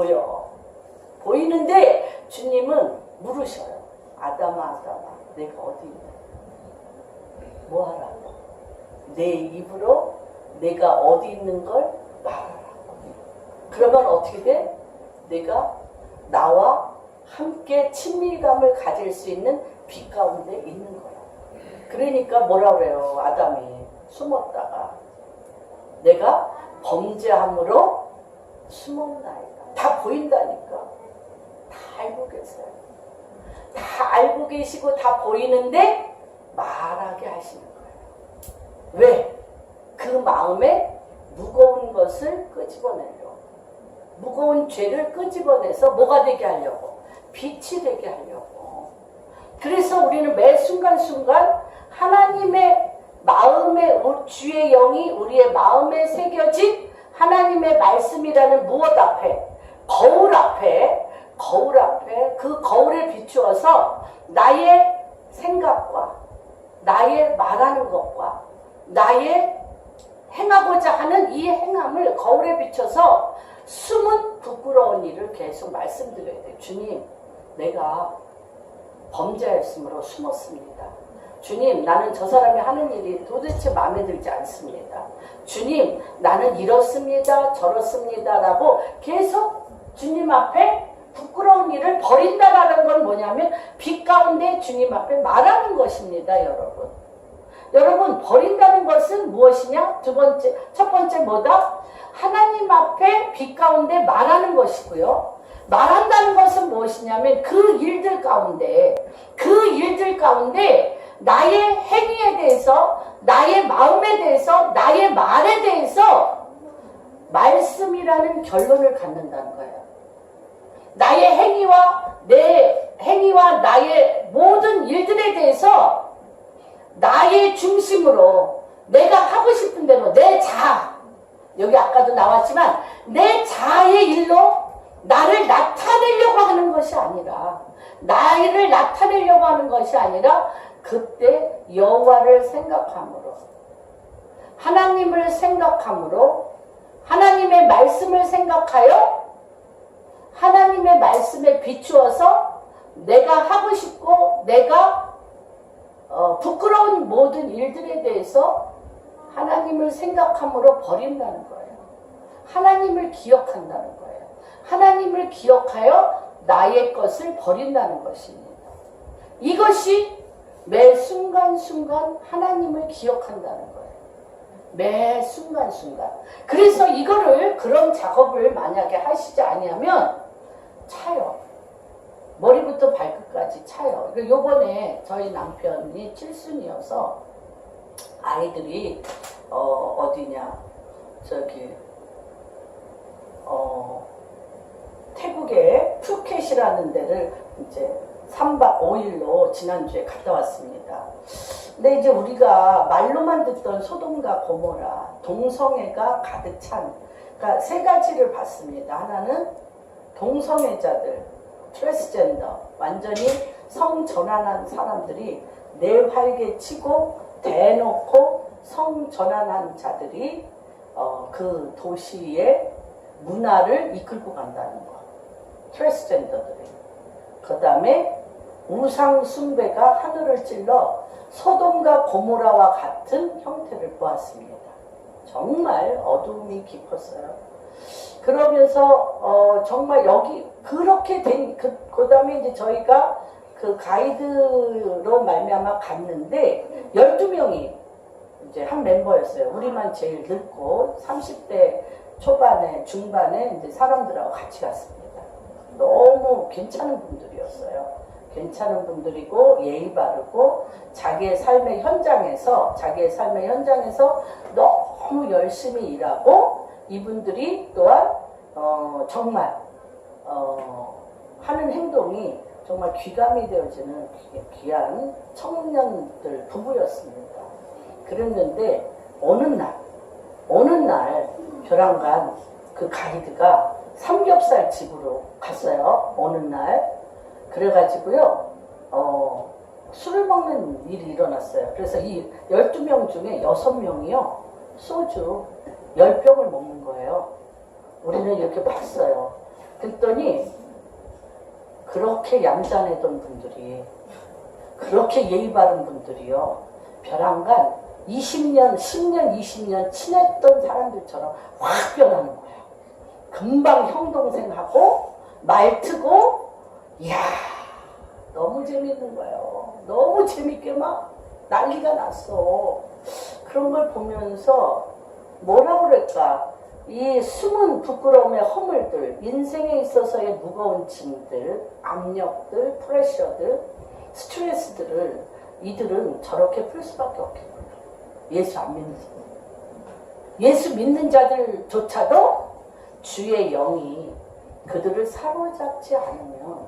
보이는데 주님은 물으셔요. 아담아 내가 어디 있냐, 뭐하라고? 내 입으로 내가 어디 있는 걸 말하라고. 그러면 어떻게 돼? 내가 나와 함께 친밀감을 가질 수 있는 빛 가운데 있는 거야. 그러니까 뭐라 그래요? 아담이 숨었다가 내가 범죄함으로 숨었나이다. 다 보인다니까. 다 알고 계세요. 다 알고 계시고 다 보이는데 말하게 하시는 거예요. 왜? 그 마음에 무거운 것을 끄집어내려고. 무거운 죄를 끄집어내서 뭐가 되게 하려고? 빛이 되게 하려고. 그래서 우리는 매 순간순간 하나님의 마음에, 주의 영이 우리의 마음에 새겨진 하나님의 말씀이라는 무엇 앞에? 거울 앞에 그 거울에 비추어서 나의 생각과 나의 말하는 것과 나의 행하고자 하는 이 행함을 거울에 비춰서 숨은 부끄러운 일을 계속 말씀드려야 돼요. 주님, 내가 범죄였으므로 숨었습니다. 주님, 나는 저 사람이 하는 일이 도대체 마음에 들지 않습니다. 주님, 나는 이렇습니다, 저렇습니다 라고 계속 주님 앞에 부끄러운 일을 버린다라는 건 뭐냐면 빛 가운데 주님 앞에 말하는 것입니다, 여러분. 여러분, 버린다는 것은 무엇이냐? 첫 번째 뭐다? 하나님 앞에 빛 가운데 말하는 것이고요. 말한다는 것은 무엇이냐면 그 일들 가운데 나의 행위에 대해서, 나의 마음에 대해서, 나의 말에 대해서 말씀이라는 결론을 갖는다는 거예요. 나의 행위와 나의 모든 일들에 대해서 나의 중심으로 내가 하고 싶은 대로 내 자아, 여기 아까도 나왔지만 내 자아의 일로 나를 나타내려고 하는 것이 아니라 그때 여호와를 생각함으로, 하나님을 생각함으로, 하나님의 말씀을 생각하여 하나님의 말씀에 비추어서 내가 하고 싶고 내가 부끄러운 모든 일들에 대해서 하나님을 생각함으로 버린다는 거예요. 하나님을 기억한다는 거예요. 하나님을 기억하여 나의 것을 버린다는 것입니다. 이것이 매 순간순간 하나님을 기억한다는 거예요. 매 순간순간. 그래서 그런 작업을 만약에 하시지 아니하면 차요. 머리부터 발끝까지 차요. 요번에 저희 남편이 칠순이어서 아이들이 태국의 푸켓이라는 데를 이제 3박 5일로 지난주에 갔다 왔습니다. 근데 이제 우리가 말로만 듣던 소돔과 고모라, 동성애가 가득 찬, 그러니까 세 가지를 봤습니다. 하나는 동성애자들, 트랜스젠더, 완전히 성전환한 사람들이 내활개치고 대놓고 성전환한 자들이 그 도시의 문화를 이끌고 간다는 거. 트랜스젠더들이. 그 다음에 우상 숭배가 하늘을 찔러 소돔과 고모라와 같은 형태를 보았습니다. 정말 어두움이 깊었어요. 그러면서 정말 여기 그렇게 된 그 다음에 이제 저희가 그 가이드로 말미암아 갔는데 12명이 이제 한 멤버였어요. 우리만 제일 늙고 30대 초반에 중반에 이제 사람들하고 같이 갔습니다. 너무 괜찮은 분들이었어요. 괜찮은 분들이고 예의 바르고 자기의 삶의 현장에서 너무 열심히 일하고 이분들이 또한 정말 하는 행동이 정말 귀감이 되어지는 귀한 청년들 부부였습니다. 그랬는데 어느 날 벼랑간 그 가이드가 삼겹살 집으로 갔어요. 어느 날 그래가지고요 술을 먹는 일이 일어났어요. 그래서 이 12명 중에 6명이요 소주 10병을 먹는 거예요. 우리는 이렇게 봤어요. 그랬더니 그렇게 얌전했던 분들이, 그렇게 예의 바른 분들이요 벼랑간 10년 20년 친했던 사람들처럼 확 변하는 거예요. 금방 형동생하고 말트고, 이야 너무 재밌는 거예요. 너무 재밌게 막 난리가 났어. 그런 걸 보면서 뭐라고 그럴까, 이 숨은 부끄러움의 허물들, 인생에 있어서의 무거운 짐들, 압력들, 프레셔들, 스트레스들을 이들은 저렇게 풀 수밖에 없겠구나. 예수 안 믿는 사람, 예수 믿는 자들조차도 주의 영이 그들을 사로잡지 않으면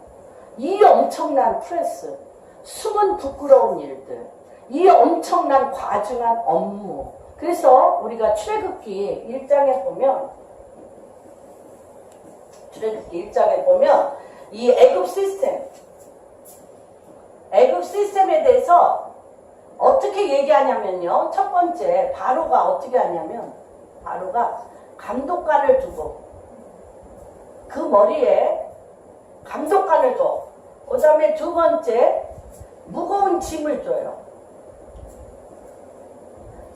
이 엄청난 프레스, 숨은 부끄러운 일들, 이 엄청난 과중한 업무. 그래서 우리가 출애굽기 1장에 보면 이 애굽 시스템에 대해서 어떻게 얘기하냐면요. 첫 번째 바로가 어떻게 하냐면, 바로가 감독관을 두고 그 머리에 감독관을 둬. 그 다음에 두 번째 무거운 짐을 줘요.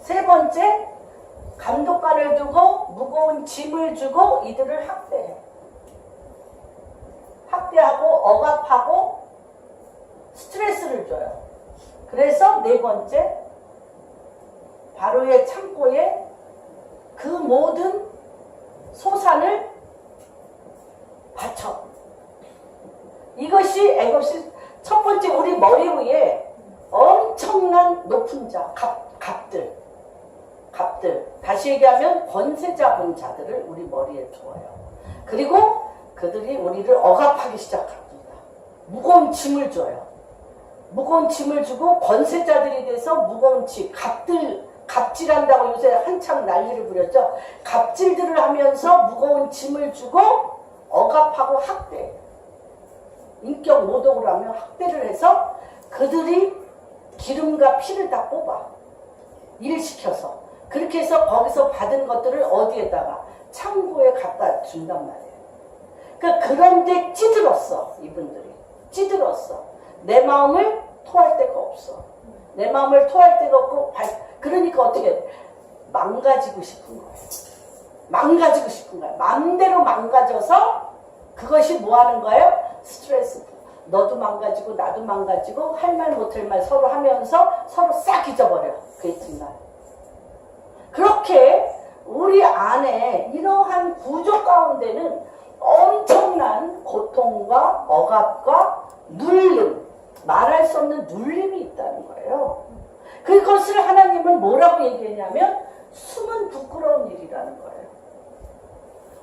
세 번째 감독관을 두고 무거운 짐을 주고 이들을 학대하고 억압하고 스트레스를 줘요. 그래서 네 번째 바로의 창고에 그 모든 소산을 바쳐. 이것이 애굽시 첫 번째 우리 머리 위에 엄청난 높은 자, 갑들. 다시 얘기하면 권세 잡은 자들을 우리 머리에 두어요. 그리고 그들이 우리를 억압하기 시작합니다. 무거운 짐을 줘요. 무거운 짐을 주고 권세자들이 돼서 무거운 짐, 갑질한다고 요새 한참 난리를 부렸죠. 갑질들을 하면서 무거운 짐을 주고 억압하고 학대. 인격 모독을 하며 학대를 해서 그들이 기름과 피를 다 뽑아. 일시켜서. 그렇게 해서 거기서 받은 것들을 어디에다가 창고에 갖다 준단 말이에요. 그러니까 그런데 찌들었어. 이분들이. 찌들었어. 내 마음을 토할 데가 없어. 내 마음을 토할 데가 없고 그러니까 어떻게 해? 망가지고 싶은 거예요. 마음대로 망가져서 그것이 뭐 하는 거예요? 스트레스. 너도 망가지고 나도 망가지고 할 말 못할 말 서로 하면서 서로 싹 잊어버려. 그 이튿날. 그렇게 우리 안에 이러한 구조 가운데는 엄청난 고통과 억압과 눌림, 말할 수 없는 눌림이 있다는 거예요. 그것을 하나님은 뭐라고 얘기했냐면 숨은 부끄러운 일이라는 거예요.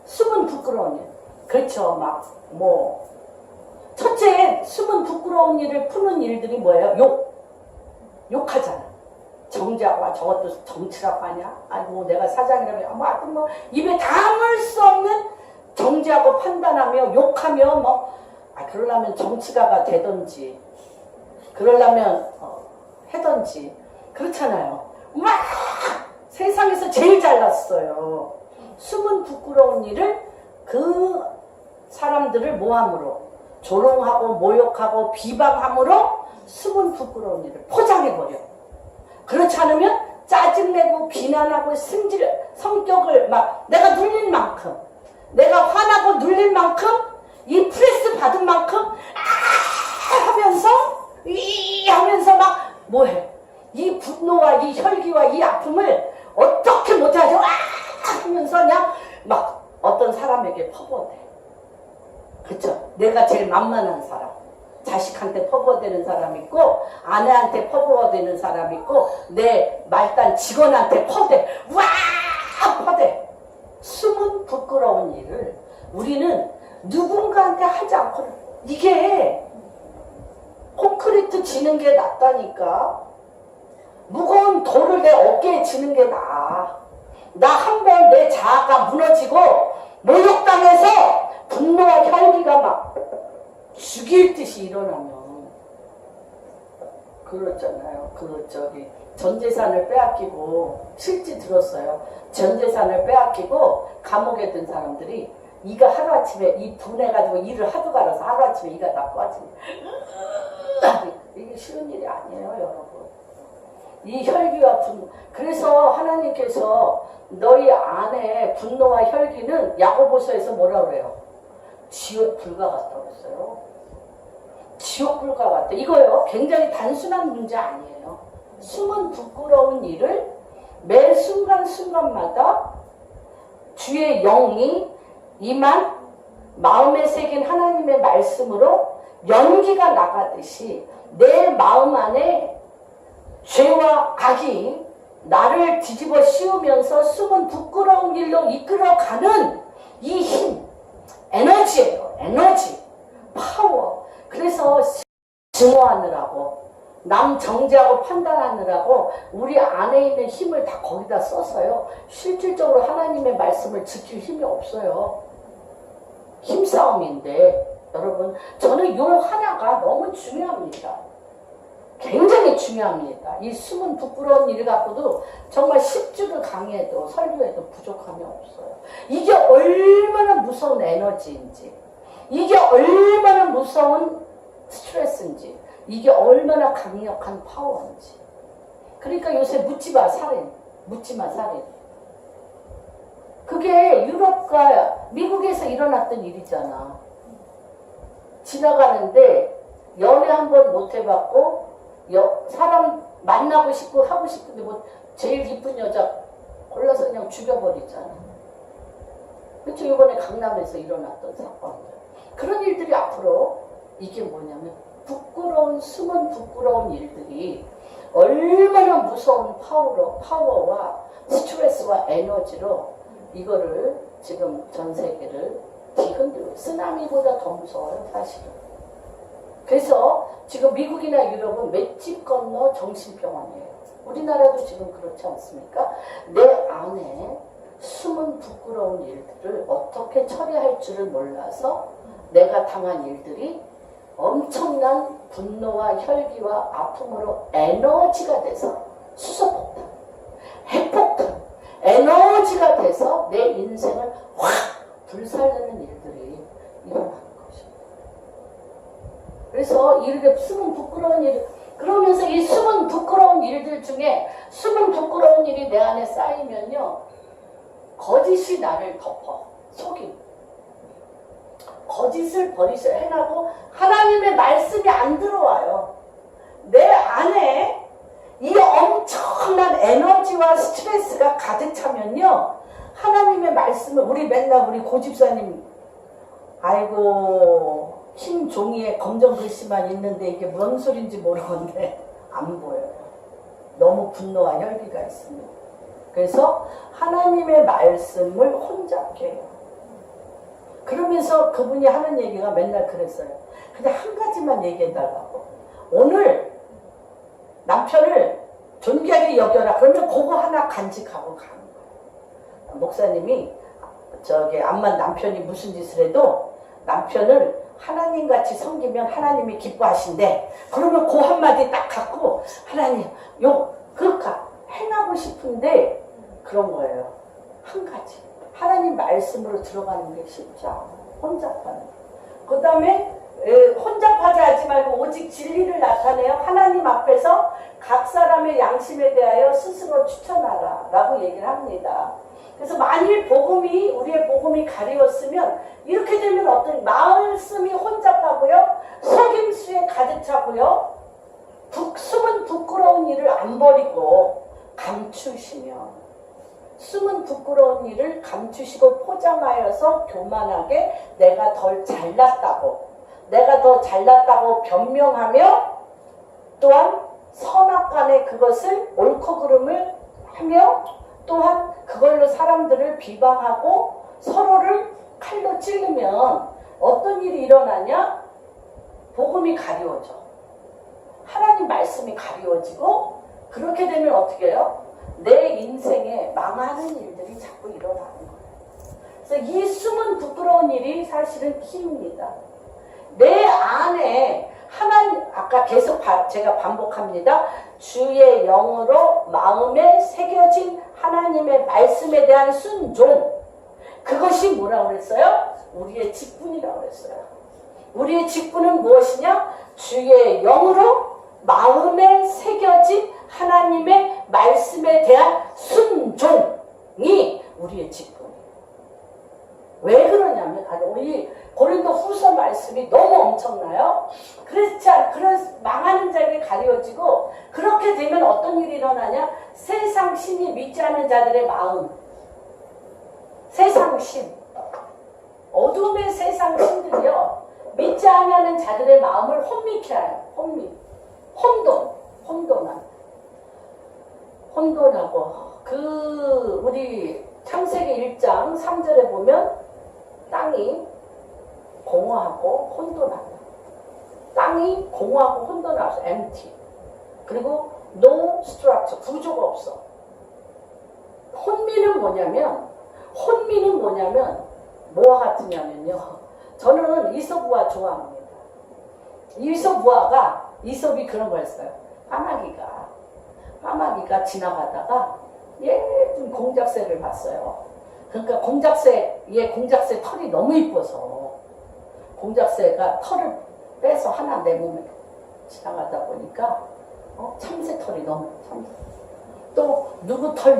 숨은 부끄러운 일. 그렇죠. 첫째 숨은 부끄러운 일을 푸는 일들이 뭐예요? 욕하잖아. 정죄하고 저것도 정치라고 하냐? 아니 내가 사장이라면 하여튼 입에 담을 수 없는 정죄하고 판단하며 욕하며 그러려면 정치가가 되든지, 그러려면 해든지, 그렇잖아요. 막 세상에서 제일 잘났어요. 숨은 부끄러운 일을 그 사람들을 모함으로, 조롱하고 모욕하고 비방함으로 숨은 부끄러운 일을 포장해버려. 그렇지 않으면 짜증내고 비난하고 성격을 막 내가 눌린 만큼, 내가 화나고 눌린 만큼, 이 프레스 받은 만큼 하면서 하면서 막 뭐해? 이 분노와 이 혈기와 이 아픔을 어떻게 못하죠? 하면서 그냥 막 어떤 사람에게 퍼부어대. 그쵸? 내가 제일 만만한 사람. 자식한테 퍼부어대는 사람 있고, 아내한테 퍼부어대는 사람 있고, 내 말단 직원한테 퍼대. 퍼대. 숨은 부끄러운 일을 우리는 누군가한테 하지 않고, 이게 콘크리트 지는 게 낫다니까. 무거운 돌을 내 어깨에 지는 게 나아. 나 한 번 내 자아가 무너지고 모욕당해서 분노와 혈기가 막 죽일 듯이 일어나면, 그렇잖아요. 전 재산을 빼앗기고, 실제 들었어요. 전 재산을 빼앗기고 감옥에 든 사람들이 이가 하루아침에 이 분해가지고 일을 하도 갈아서 하루아침에 이가 다 빠지네. 이게 쉬운 일이 아니에요, 여러분. 이 혈기와 분노. 그래서 하나님께서 너희 안에 분노와 혈기는 야고보서에서 뭐라 그래요? 지옥 불과 같다고 했어요. 지옥 불과 같다. 이거요, 굉장히 단순한 문제 아니에요. 숨은 부끄러운 일을 매 순간순간마다 주의 영이 임한 마음에 새긴 하나님의 말씀으로 연기가 나가듯이 내 마음 안에 죄와 악이 나를 뒤집어 씌우면서 숨은 부끄러운 길로 이끌어가는 이 힘, 에너지예요. 에너지, 파워. 그래서 증오하느라고, 남 정죄하고 판단하느라고 우리 안에 있는 힘을 다 거기다 써서요, 실질적으로 하나님의 말씀을 지킬 힘이 없어요. 힘싸움인데, 여러분, 저는 요 하나가 너무 중요합니다. 굉장히 중요합니다. 이 숨은 부끄러운 일 갖고도 정말 10주를 강의해도 설교해도 부족함이 없어요. 이게 얼마나 무서운 에너지인지, 이게 얼마나 무서운 스트레스인지, 이게 얼마나 강력한 파워인지. 그러니까 요새 묻지마 살인, 묻지마 살인. 그게 유럽과 미국에서 일어났던 일이잖아. 지나가는데 연애 한 번 못 해봤고, 사람 만나고 싶고 하고 싶은데 뭐 제일 이쁜 여자 골라서 그냥 죽여버리잖아. 그렇죠? 이번에 강남에서 일어났던 사건들. 그런 일들이 앞으로, 이게 뭐냐면 숨은 부끄러운 일들이 얼마나 무서운 파워와 스트레스와 에너지로 이거를 지금 전 세계를 뒤흔들고, 쓰나미보다 더 무서워요, 사실은. 그래서 지금 미국이나 유럽은 맷집 건너 정신병원이에요. 우리나라도 지금 그렇지 않습니까? 내 안에 숨은 부끄러운 일들을 어떻게 처리할 줄을 몰라서 내가 당한 일들이 엄청난 분노와 혈기와 아픔으로 에너지가 돼서 수소폭탄, 핵폭탄, 에너지가 돼서 내 인생을 확 불살르는 일들이 일어나는 것입니다. 그래서 이렇게 숨은 부끄러운 일, 그러면서 이 숨은 부끄러운 일들 중에 숨은 부끄러운 일이 내 안에 쌓이면요, 거짓이 나를 덮어, 속임. 거짓을 버리셔 해나고 하나님의 말씀이 안 들어와요. 내 안에 이 엄청난 에너지와 스트레스가 가득 차면요, 하나님의 말씀을, 우리 고집사님, 아이고 흰 종이에 검정 글씨만 있는데 이게 뭔 소린지 모르는데 안 보여요. 너무 분노와 혈기가 있습니다. 그래서 하나님의 말씀을 혼잡게 해요. 그러면서 그분이 하는 얘기가 맨날 그랬어요. 그냥 한 가지만 얘기해달라고. 오늘 남편을 존귀하게 여겨라. 그러면 그거 하나 간직하고 가는 거예요. 목사님이 암만 남편이 무슨 짓을 해도 남편을 하나님같이 섬기면 하나님이 기뻐하신대. 그러면 그 한마디 딱 갖고 하나님 그렇게 행하고 싶은데 그런 거예요. 한 가지. 하나님 말씀으로 들어가는 게 쉽지 않아. 혼잡하는. 그 다음에 혼잡하지 하지 말고 오직 진리를 나타내어 하나님 앞에서 각 사람의 양심에 대하여 스스로 추천하라 라고 얘기를 합니다. 그래서 만일 우리의 복음이 가리웠으면 이렇게 되면 어떤 말씀이 혼잡하고요, 속임수에 가득 차고요, 숨은 부끄러운 일을 안 버리고 감추시면, 숨은 부끄러운 일을 감추시고 포장하여서 교만하게 내가 더 잘났다고 변명하며, 또한 선악간에 그것을 옳고 그름을 하며, 또한 그걸로 사람들을 비방하고 서로를 칼로 찌르면 어떤 일이 일어나냐? 복음이 가리워져. 하나님 말씀이 가리워지고, 그렇게 되면 어떻게 해요? 내 인생에 망하는 일들이 자꾸 일어나는 거예요. 그래서 이 숨은 부끄러운 일이 사실은 키입니다. 내 안에 하나님, 아까 계속 제가 반복합니다. 주의 영으로 마음에 새겨진 하나님의 말씀에 대한 순종. 그것이 뭐라고 그랬어요? 우리의 직분이라고 그랬어요. 우리의 직분은 무엇이냐? 주의 영으로 마음에 새겨진 하나님의 말씀에 대한 순종이 우리의 직분이에요. 왜 그러냐면, 우리 고린도 후서 말씀이 너무 엄청나요. 그래서 망하는 자에게 가려지고, 그렇게 되면 어떤 일이 일어나냐? 세상 신이 믿지 않는 자들의 마음, 세상 신, 어둠의 세상 신들이요, 믿지 않는 자들의 마음을 혼미케 해요. 혼돈하고, 우리 창세기 1장 3절에 보면 땅이 공허하고 혼돈하다. 땅이 공허하고 혼돈하고 empty. 그리고 no structure, 구조가 없어. 혼미는 뭐냐면 뭐와 같으냐면요. 저는 이솝우화 좋아합니다. 이솝이 그런 거였어요. 까마귀가 지나가다가 예쁜 공작새를 봤어요. 그러니까 공작새 털이 너무 이뻐서 공작새가 털을 빼서 하나 내 몸에 지나가다 보니까 참새 털이 너무 또 누구 털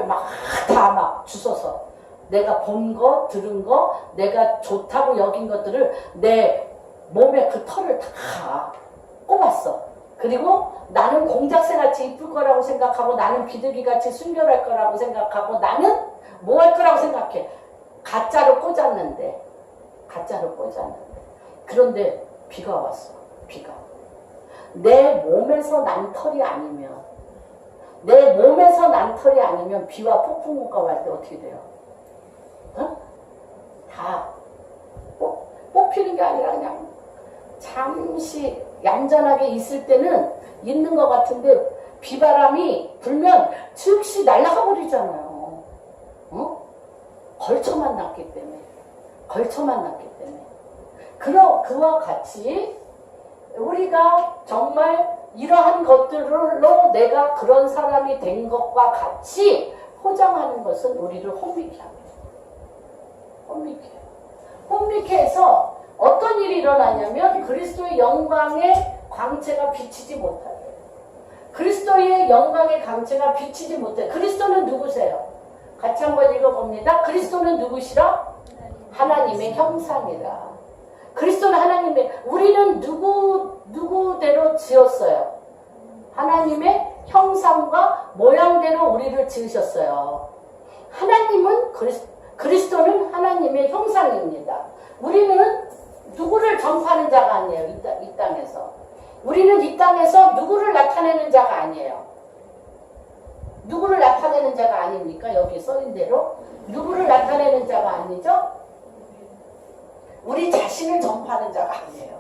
막 주워서 내가 본 거, 들은 거, 내가 좋다고 여긴 것들을 내 몸에 그 털을 다 꼽았어. 그리고 나는 공작새같이 이쁠 거라고 생각하고, 나는 비둘기같이 순결할 거라고 생각하고, 나는 뭐 할 거라고 생각해. 가짜로 꽂았는데. 그런데 비가 왔어. 내 몸에서 난 털이 아니면, 비와 폭풍우가 올 때 어떻게 돼요? 다 뽑히는 게 아니라 그냥 잠시 얌전하게 있을 때는 있는 것 같은데, 비바람이 불면 즉시 날아가 버리잖아요. 걸쳐만 났기 때문에. 그와 같이 우리가 정말 이러한 것들로 내가 그런 사람이 된 것과 같이 포장하는 것은 우리를 혼미케 합니다. 혼미케 해서 어떤 일이 일어나냐면, 그리스도의 영광의 광채가 비치지 못하게. 그리스도의 영광의 광채가 비치지 못해. 그리스도는 누구세요? 같이 한번 읽어봅니다. 그리스도는 누구시라? 하나님의 형상이라. 그리스도는 우리는 누구대로 지었어요? 하나님의 형상과 모양대로 우리를 지으셨어요. 그리스도는 하나님의 형상입니다. 우리는 누구를 전파하는 자가 아니에요. 이 땅에서. 우리는 이 땅에서 누구를 나타내는 자가 아니에요. 누구를 나타내는 자가 아닙니까? 여기 써인 대로. 누구를 나타내는 자가 아니죠? 우리 자신을 전파하는 자가 아니에요.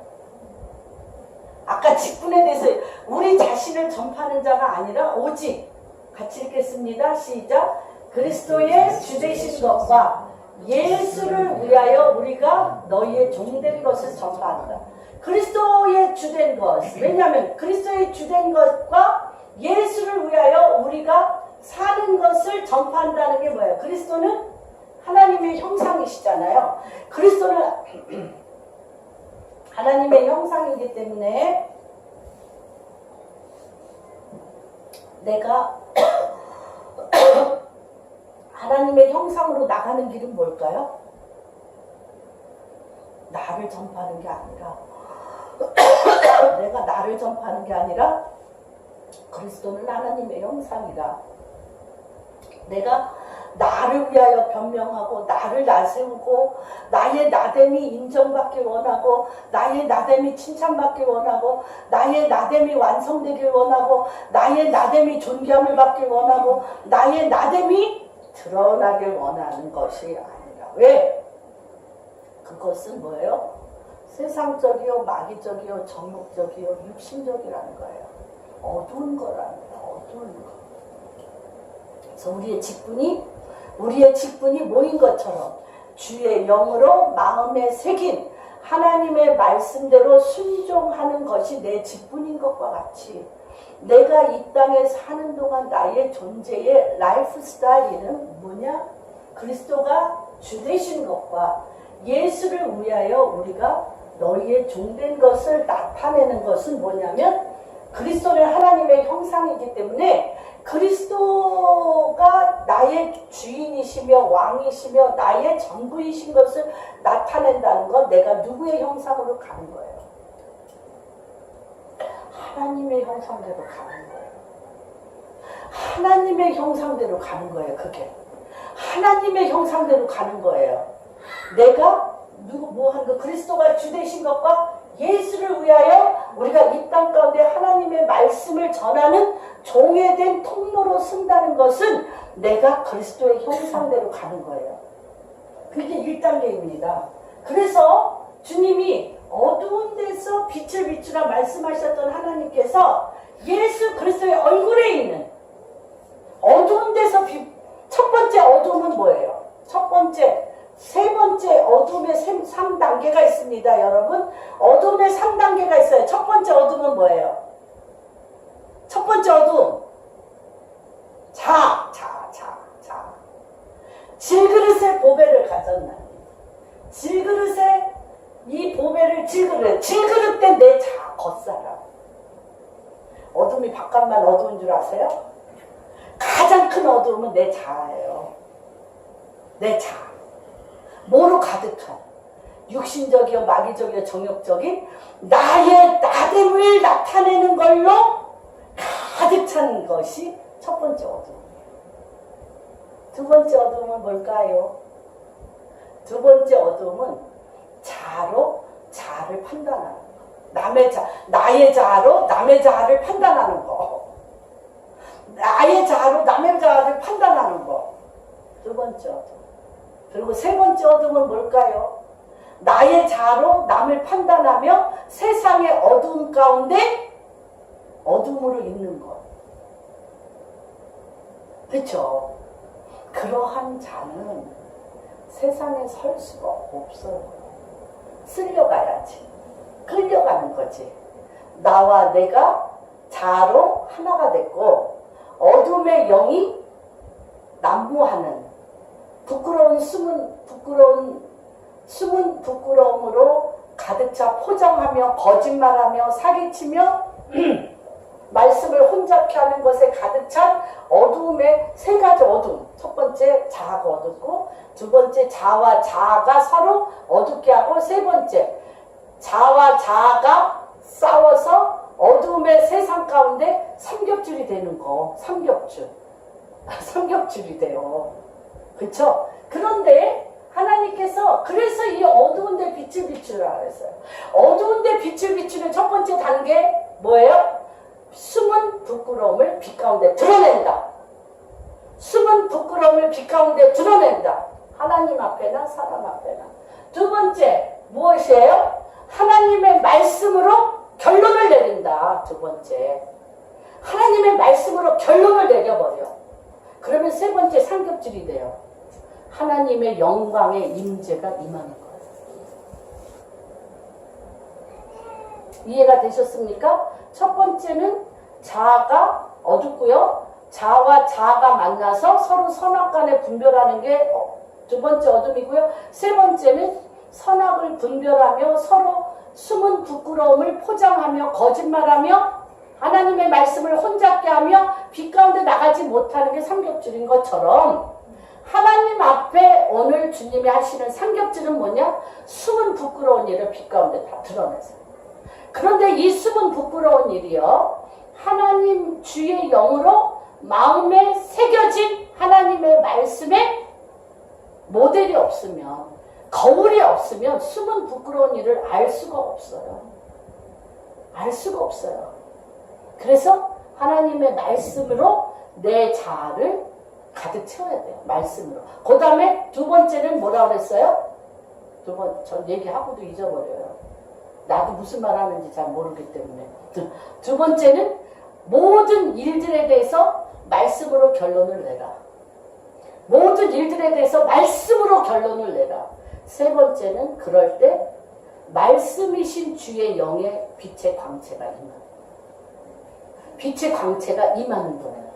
아까 직분에 대해서 우리 자신을 전파하는 자가 아니라 오직, 같이 읽겠습니다. 시작. 그리스도의 주되신 것과 예수를 위하여 우리가 너희의 종된 것을 전파한다. 그리스도의 주된 것. 왜냐하면 그리스도의 주된 것과 예수를 위하여 우리가 사는 것을 전파한다는 게 뭐예요? 그리스도는 하나님의 형상이시잖아요. 그리스도는 하나님의 형상이기 때문에 내가 하나님의 형상으로 나가는 길은 뭘까요? 나를 전파하는 게 아니라 내가 나를 전파하는 게 아니라 그리스도는 하나님의 형상이다. 내가 나를 위하여 변명하고 나를 나세우고 나의 나됨이 인정받길 원하고 나의 나됨이 칭찬받길 원하고 나의 나됨이 완성되길 원하고 나의 나됨이 존경을 받길 원하고 나의 나됨이 드러나길 원하는 것이 아니라. 왜? 그것은 뭐예요? 세상적이요, 마귀적이요, 정욕적이요, 육신적이라는 거예요. 어두운 거라는 거예요. 어두운 거. 그래서 우리의 직분이 뭐인 것처럼 주의 영으로 마음에 새긴 하나님의 말씀대로 순종하는 것이 내 직분인 것과 같이 내가 이 땅에 사는 동안 나의 존재의 라이프 스타일은 뭐냐? 그리스도가 주 되신 것과 예수를 위하여 우리가 너희의 종된 것을 나타내는 것은 뭐냐면 그리스도는 하나님의 형상이기 때문에 그리스도가 나의 주인이시며 왕이시며 나의 전부이신 것을 나타낸다는 건 내가 누구의 형상으로 가는 거예요? 하나님의 형상대로 가는 거예요. 하나님의 형상대로 가는 거예요. 그게 하나님의 형상대로 가는 거예요. 내가 뭐 하는 거? 그리스도가 주 되신 것과 예수를 위하여 우리가 이 땅 가운데 하나님의 말씀을 전하는 종회된 통로로 쓴다는 것은 내가 그리스도의 형상대로 가는 거예요. 그게 1단계입니다. 그래서 주님이 어두운 데서 빛을 비추라 말씀하셨던 하나님께서 예수 그리스도의 얼굴에 있는 어두운 데서 첫 번째 어두움은 뭐예요? 첫 번째, 세 번째 어둠의 3단계가 있습니다. 여러분, 어둠의 3단계가 있어요. 첫 번째 어둠은 뭐예요? 첫 번째 어둠, 자. 질그릇에 보배를 가졌나니 질그릇에 이 보배를 질그릇 때 내 자 겉사람. 어둠이 바깥만 어두운 줄 아세요? 가장 큰 어두움은 내 자예요. 내 자. 뭐로 가득한 육신적이요 마귀적이요 정욕적인 나의 나됨을 나타내는 걸로 가득 찬 것이 첫 번째 어둠. 두 번째 어둠은 뭘까요? 두 번째 어둠은 자로 자를 판단하는 거. 나의 자로 남의 자아를 판단하는 거. 나의 자아로 남의 자아를 판단하는 거. 두 번째 어둠. 그리고 세 번째 어둠은 뭘까요? 나의 자아로 남을 판단하며 세상의 어둠 가운데 어둠으로 있는 것. 그렇죠? 그러한 자는 세상에 설 수가 없어요. 쓸려가야지. 끌려가는 거지. 나와 내가 자아로 하나가 됐고 어둠의 영이 난무하는 부끄러운 숨은 부끄러움으로 가득 차 포장하며 거짓말하며 사기치며 말씀을 혼잡케 하는 것에 가득 찬 어두움의 세 가지 어둠. 첫 번째 자아가 어둡고, 두 번째 자아와 자아가 서로 어둡게 하고, 세 번째 자아와 자아가 싸워서 어두움의 세상 가운데 삼겹줄이 되는 거. 삼겹줄이 돼요. 그렇죠? 그런데 하나님께서 그래서 이 어두운 데 빛을 비추라 그랬어요. 어두운 데 빛을 비추는 첫 번째 단계 뭐예요? 숨은 부끄러움을 빛 가운데 드러낸다. 숨은 부끄러움을 빛 가운데 드러낸다. 하나님 앞에나 사람 앞에나. 두 번째 무엇이에요? 하나님의 말씀으로 결론을 내린다. 두 번째 하나님의 말씀으로 결론을 내려버려. 그러면 세 번째 삼겹줄이 돼요. 하나님의 영광의 임재가 임하는 거예요. 이해가 되셨습니까? 첫 번째는 자아가 어둡고요. 자아와 자아가 만나서 서로 선악간에 분별하는 게 두 번째 어둠이고요. 세 번째는 선악을 분별하며 서로 숨은 부끄러움을 포장하며 거짓말하며 하나님의 말씀을 혼잡게 하며 빛 가운데 나가지 못하는 게 삼겹줄인 것처럼 하나님 앞에 오늘 주님이 하시는 삼겹줄은 뭐냐? 숨은 부끄러운 일을 빛 가운데 다 드러내세요. 그런데 이 숨은 부끄러운 일이요, 하나님 주의 영으로 마음에 새겨진 하나님의 말씀에 모델이 없으면, 거울이 없으면 숨은 부끄러운 일을 알 수가 없어요. 알 수가 없어요. 그래서 하나님의 말씀으로 내 자아를 가득 채워야 돼요. 말씀으로. 그 다음에 두 번째는 뭐라고 그랬어요? 전 얘기하고도 잊어버려요. 나도 무슨 말 하는지 잘 모르기 때문에. 두 번째는 모든 일들에 대해서 말씀으로 결론을 내라. 모든 일들에 대해서 말씀으로 결론을 내라. 세 번째는 그럴 때 말씀이신 주의 영의 빛의 광채가 임하는, 빛의 광채가 임하는 거예요.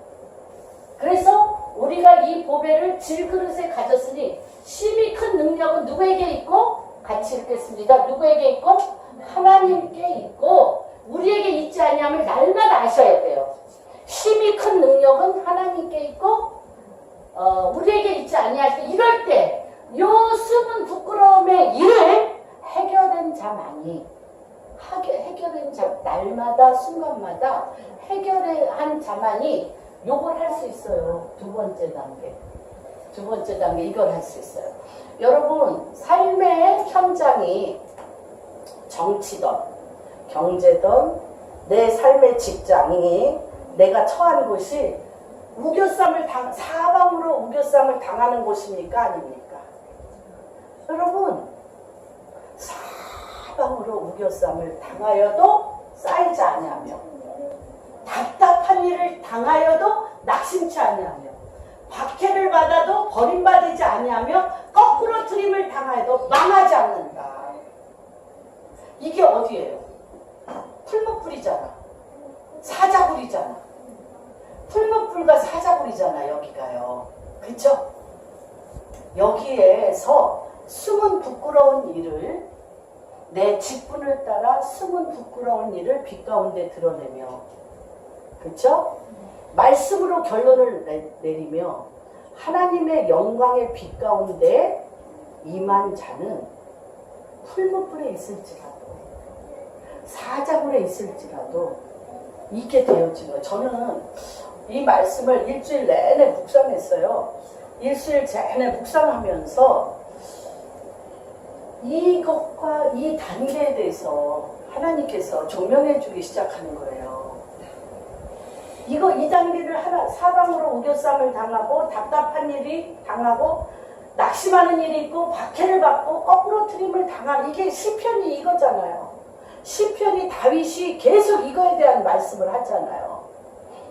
그래서 우리가 이 보배를 질그릇에 가졌으니 심히 큰 능력은 누구에게 있고? 같이 읽겠습니다. 누구에게 있고? 하나님께 있고 우리에게 있지 아니함을 날마다 아셔야 돼요. 심히 큰 능력은 하나님께 있고 우리에게 있지 아니할 때, 이럴 때 요 숨은 부끄러움의 일을 해결된 자만이, 해결된 자, 날마다 순간마다 해결한 자만이 요걸 할 수 있어요. 두 번째 단계 이걸 할 수 있어요. 여러분, 삶의 현장이 정치든 경제든 내 삶의 직장이 내가 처한 곳이 사방으로 우겨쌈을 당하는 곳입니까? 아닙니까? 여러분, 사방으로 우겨쌈을 당하여도 쌓이지 아니하며, 답답한 일을 당하여도 낙심치 아니하며, 박해를 받아도 버림받지 아니하며, 거꾸로 트림을 당하여도 망하지 않는다. 이게 어디예요? 풀무불이잖아. 사자굴이잖아. 풀무불과 사자굴이잖아, 여기가요. 그쵸? 여기에서 숨은 부끄러운 일을, 내 직분을 따라 숨은 부끄러운 일을 빛 가운데 드러내며, 그쵸? 말씀으로 결론을 내리며 하나님의 영광의 빛 가운데 임한 자는 풀무불에 있을지라도 사자굴에 있을지라도 이게 되어진 거예요. 저는 이 말씀을 일주일 내내 묵상했어요. 일주일 내내 묵상하면서 이것과 이 단계에 대해서 하나님께서 조명해 주기 시작하는 거예요. 이 단계를 사방으로 우겨쌈을 당하고 답답한 일이 당하고 낙심하는 일이 있고 박해를 받고 거꾸로 트림을 당하는, 이게 시편이 이거잖아요. 시편이 다윗이 계속 이거에 대한 말씀을 하잖아요.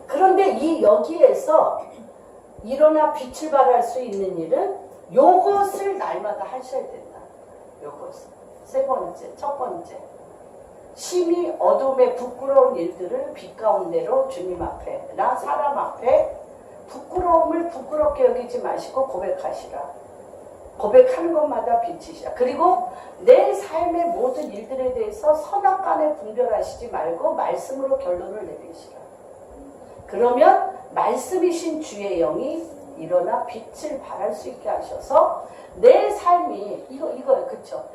그런데 여기에서 일어나 빛을 발할 수 있는 일은 요것을 날마다 하셔야 된다. 요것을. 첫 번째. 심히 어둠의 부끄러운 일들을 빛 가운데로 주님 앞에나 사람 앞에 부끄러움을 부끄럽게 여기지 마시고 고백하시라. 고백하는 것마다 빛이시라. 그리고 내 삶의 모든 일들에 대해서 선악간에 분별하시지 말고 말씀으로 결론을 내리시라. 그러면 말씀이신 주의 영이 일어나 빛을 발할 수 있게 하셔서 내 삶이 이거예요. 그쵸?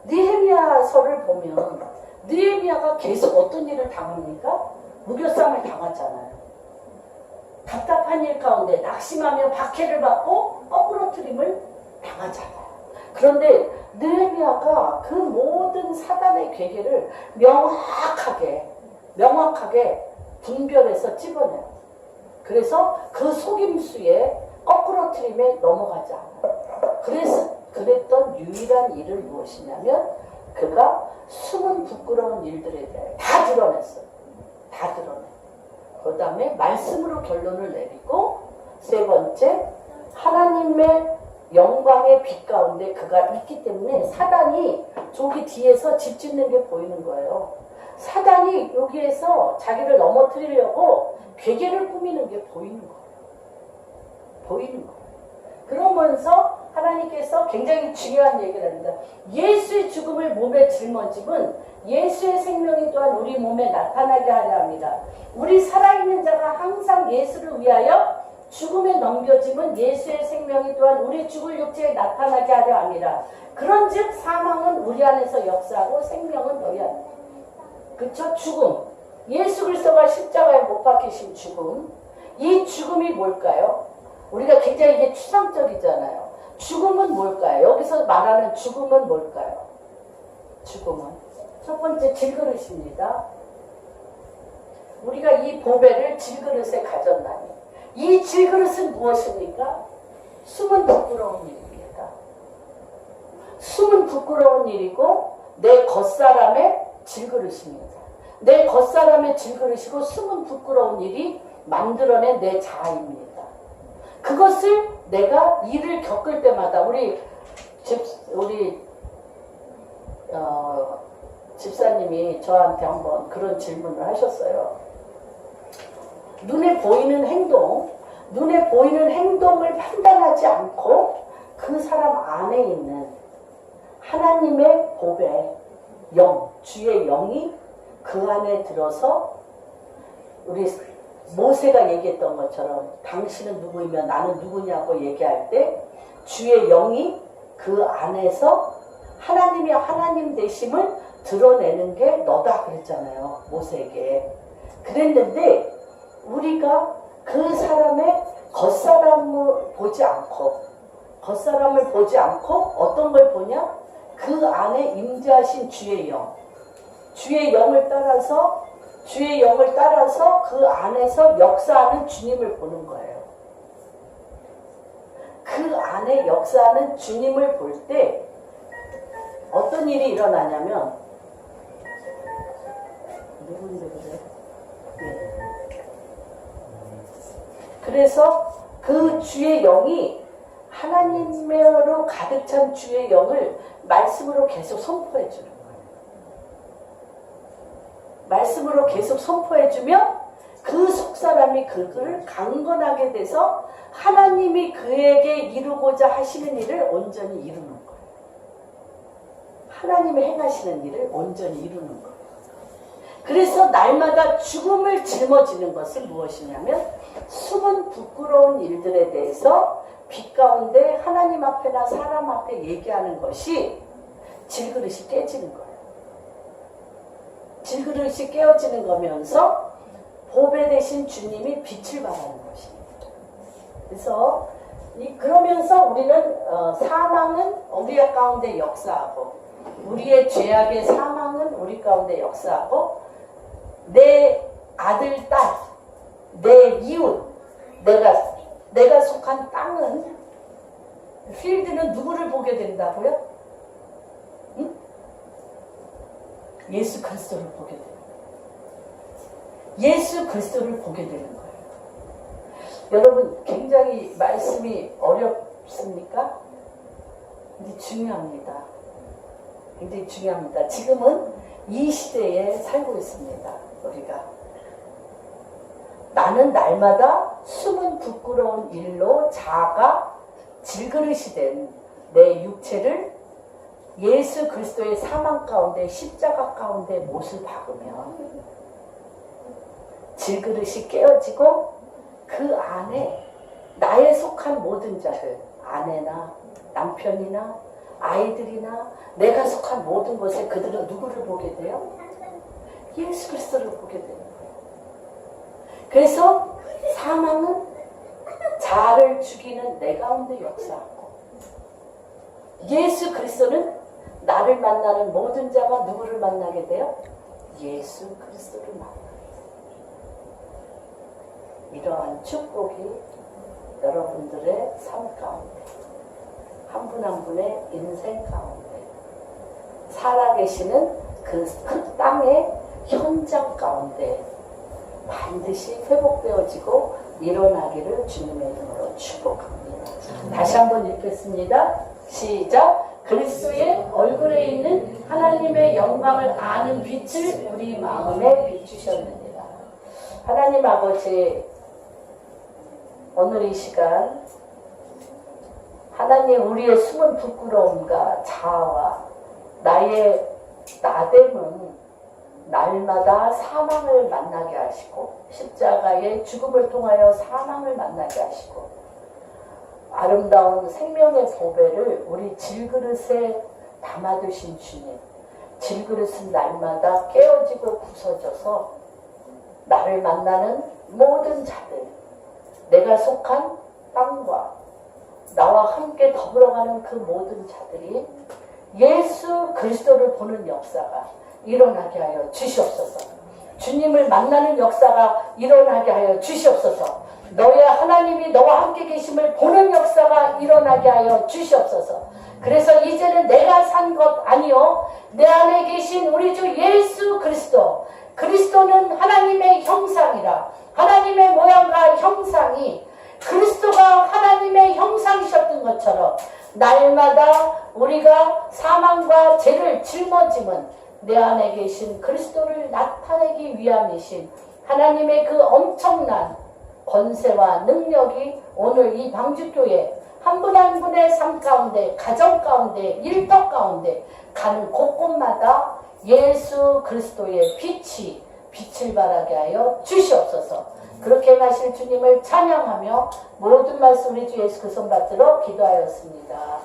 느헤미야서를 보면 느헤미야가 계속 어떤 일을 당합니까? 무교쌈을 당하잖아요. 답답한 일 가운데 낙심하며 박해를 받고 거꾸로 트림을 당하잖아요. 그런데 느헤미야가 그 모든 사단의 괴계를 명확하게 분별해서 찝어내요. 그래서 그 속임수에 거꾸로 트림에 넘어가지 않아요. 그랬던 유일한 일을 무엇이냐면 그가 숨은 부끄러운 일들에 대해 다 드러냈어요. 그 다음에 말씀으로 결론을 내리고, 세 번째 하나님의 영광의 빛 가운데 그가 있기 때문에 사단이 저기 뒤에서 집 짓는 게 보이는 거예요. 사단이 여기에서 자기를 넘어뜨리려고 괴계를 꾸미는 게 보이는 거예요. 보이는 거예요. 그러면서 하나님께서 굉장히 중요한 얘기를 합니다. 예수의 죽음을 몸에 짊어짐은 예수의 생명이 또한 우리 몸에 나타나게 하려 합니다. 우리 살아있는 자가 항상 예수를 위하여 죽음에 넘겨짐은 예수의 생명이 또한 우리 죽을 육체에 나타나게 하려 합니다. 그런즉 사망은 우리 안에서 역사하고 생명은 너희 안에. 그쵸? 죽음. 예수 그리스도가 십자가에 못 박히신 죽음. 이 죽음이 뭘까요? 우리가 굉장히 이게 추상적이잖아요. 죽음은 뭘까요? 여기서 말하는 죽음은 뭘까요? 죽음은 첫 번째 질그릇입니다. 우리가 이 보배를 질그릇에 가졌나니 이 질그릇은 무엇입니까? 숨은 부끄러운 일입니다. 숨은 부끄러운 일이고 내 겉사람의 질그릇입니다. 내 겉사람의 질그릇이고 숨은 부끄러운 일이 만들어낸 내 자아입니다. 그것을 내가 일을 겪을 때마다 우리 집사님이 저한테 한번 그런 질문을 하셨어요. 눈에 보이는 행동을 판단하지 않고 그 사람 안에 있는 하나님의 보배, 영, 주의 영이 그 안에 들어서 우리 모세가 얘기했던 것처럼 당신은 누구이며 나는 누구냐고 얘기할 때 주의 영이 그 안에서 하나님이 하나님 되심을 드러내는 게 너다 그랬잖아요. 모세에게. 그랬는데 우리가 그 사람의 겉사람을 보지 않고 어떤 걸 보냐? 그 안에 임재하신 주의 영. 주의 영을 따라서 그 안에서 역사하는 주님을 보는 거예요. 그 안에 역사하는 주님을 볼 때 어떤 일이 일어나냐면 누군데 그래? 네. 그래서 그 주의 영이 하나님으로 가득 찬 주의 영을 말씀으로 계속 선포해 주는 거예요. 말씀으로 계속 선포해주면 그 속사람이 그를 강건하게 돼서 하나님이 그에게 이루고자 하시는 일을 온전히 이루는 거예요. 하나님이 행하시는 일을 온전히 이루는 거예요. 그래서 날마다 죽음을 짊어지는 것은 무엇이냐면 숨은 부끄러운 일들에 대해서 빛 가운데 하나님 앞에나 사람 앞에 얘기하는 것이 질그릇이 깨지는 거예요. 질그릇이 깨어지는 거면서 보배 되신 주님이 빛을 발하는 것입니다. 그래서 그러면서 우리는 사망은 우리 가운데 역사하고 우리의 죄악의 사망은 우리 가운데 역사하고 내 아들, 딸, 내 이웃, 내가 속한 땅은 필드는 누구를 보게 된다고요? 응? 예수 그리스도를 보게 돼요. 예수 그리스도를 보게 되는 거예요. 여러분 굉장히 말씀이 어렵습니까? 근데 중요합니다. 굉장히 중요합니다. 지금은 이 시대에 살고 있습니다. 우리가 나는 날마다 숨은 부끄러운 일로 자아가 질그릇이 된 내 육체를 예수 그리스도의 사망 가운데 십자가 가운데 못을 박으면 질그릇이 깨어지고 그 안에 나에 속한 모든 자들, 아내나 남편이나 아이들이나 내가 속한 모든 것에 그들은 누구를 보게 돼요? 예수 그리스도를 보게 되는 거예요. 그래서 사망은 자아를 죽이는 내 가운데 역사하고 예수 그리스도는 나를 만나는 모든 자가 누구를 만나게 돼요? 예수 그리스도를 만나게 돼요. 이러한 축복이 여러분들의 삶 가운데 한 분 한 분의 인생 가운데 살아계시는 그 땅의 현장 가운데 반드시 회복되어지고 일어나기를 주님의 이름으로 축복합니다. 다시 한번 읽겠습니다. 시작. 그리스도의 얼굴에 있는 하나님의 영광을 아는 빛을 우리 마음에 비추셨느니라. 하나님 아버지, 오늘 이 시간 하나님, 우리의 숨은 부끄러움과 자아와 나의 나됨은 날마다 사망을 만나게 하시고 십자가의 죽음을 통하여 사망을 만나게 하시고 아름다운 생명의 보배를 우리 질그릇에 담아두신 주님, 질그릇은 날마다 깨어지고 부서져서 나를 만나는 모든 자들, 내가 속한 땅과 나와 함께 더불어가는 그 모든 자들이 예수 그리스도를 보는 역사가 일어나게 하여 주시옵소서. 주님을 만나는 역사가 일어나게 하여 주시옵소서. 너의 하나님이 너와 함께 계심을 보는 역사가 일어나게 하여 주시옵소서. 그래서 이제는 내가 산 것 아니요, 내 안에 계신 우리 주 예수 그리스도, 그리스도는 하나님의 형상이라. 하나님의 모양과 형상이 그리스도가 하나님의 형상이셨던 것처럼 날마다 우리가 사망과 죄를 짊어짐은 내 안에 계신 그리스도를 나타내기 위함이신 하나님의 그 엄청난 권세와 능력이 오늘 이 방주교회 한 분 한 분의 삶 가운데, 가정 가운데, 일터 가운데 가는 곳곳마다 예수 그리스도의 빛을 발하게 하여 주시옵소서. 그렇게 하실 주님을 찬양하며 모든 말씀 우리 주 예수 그리스도 받들어 기도하였습니다.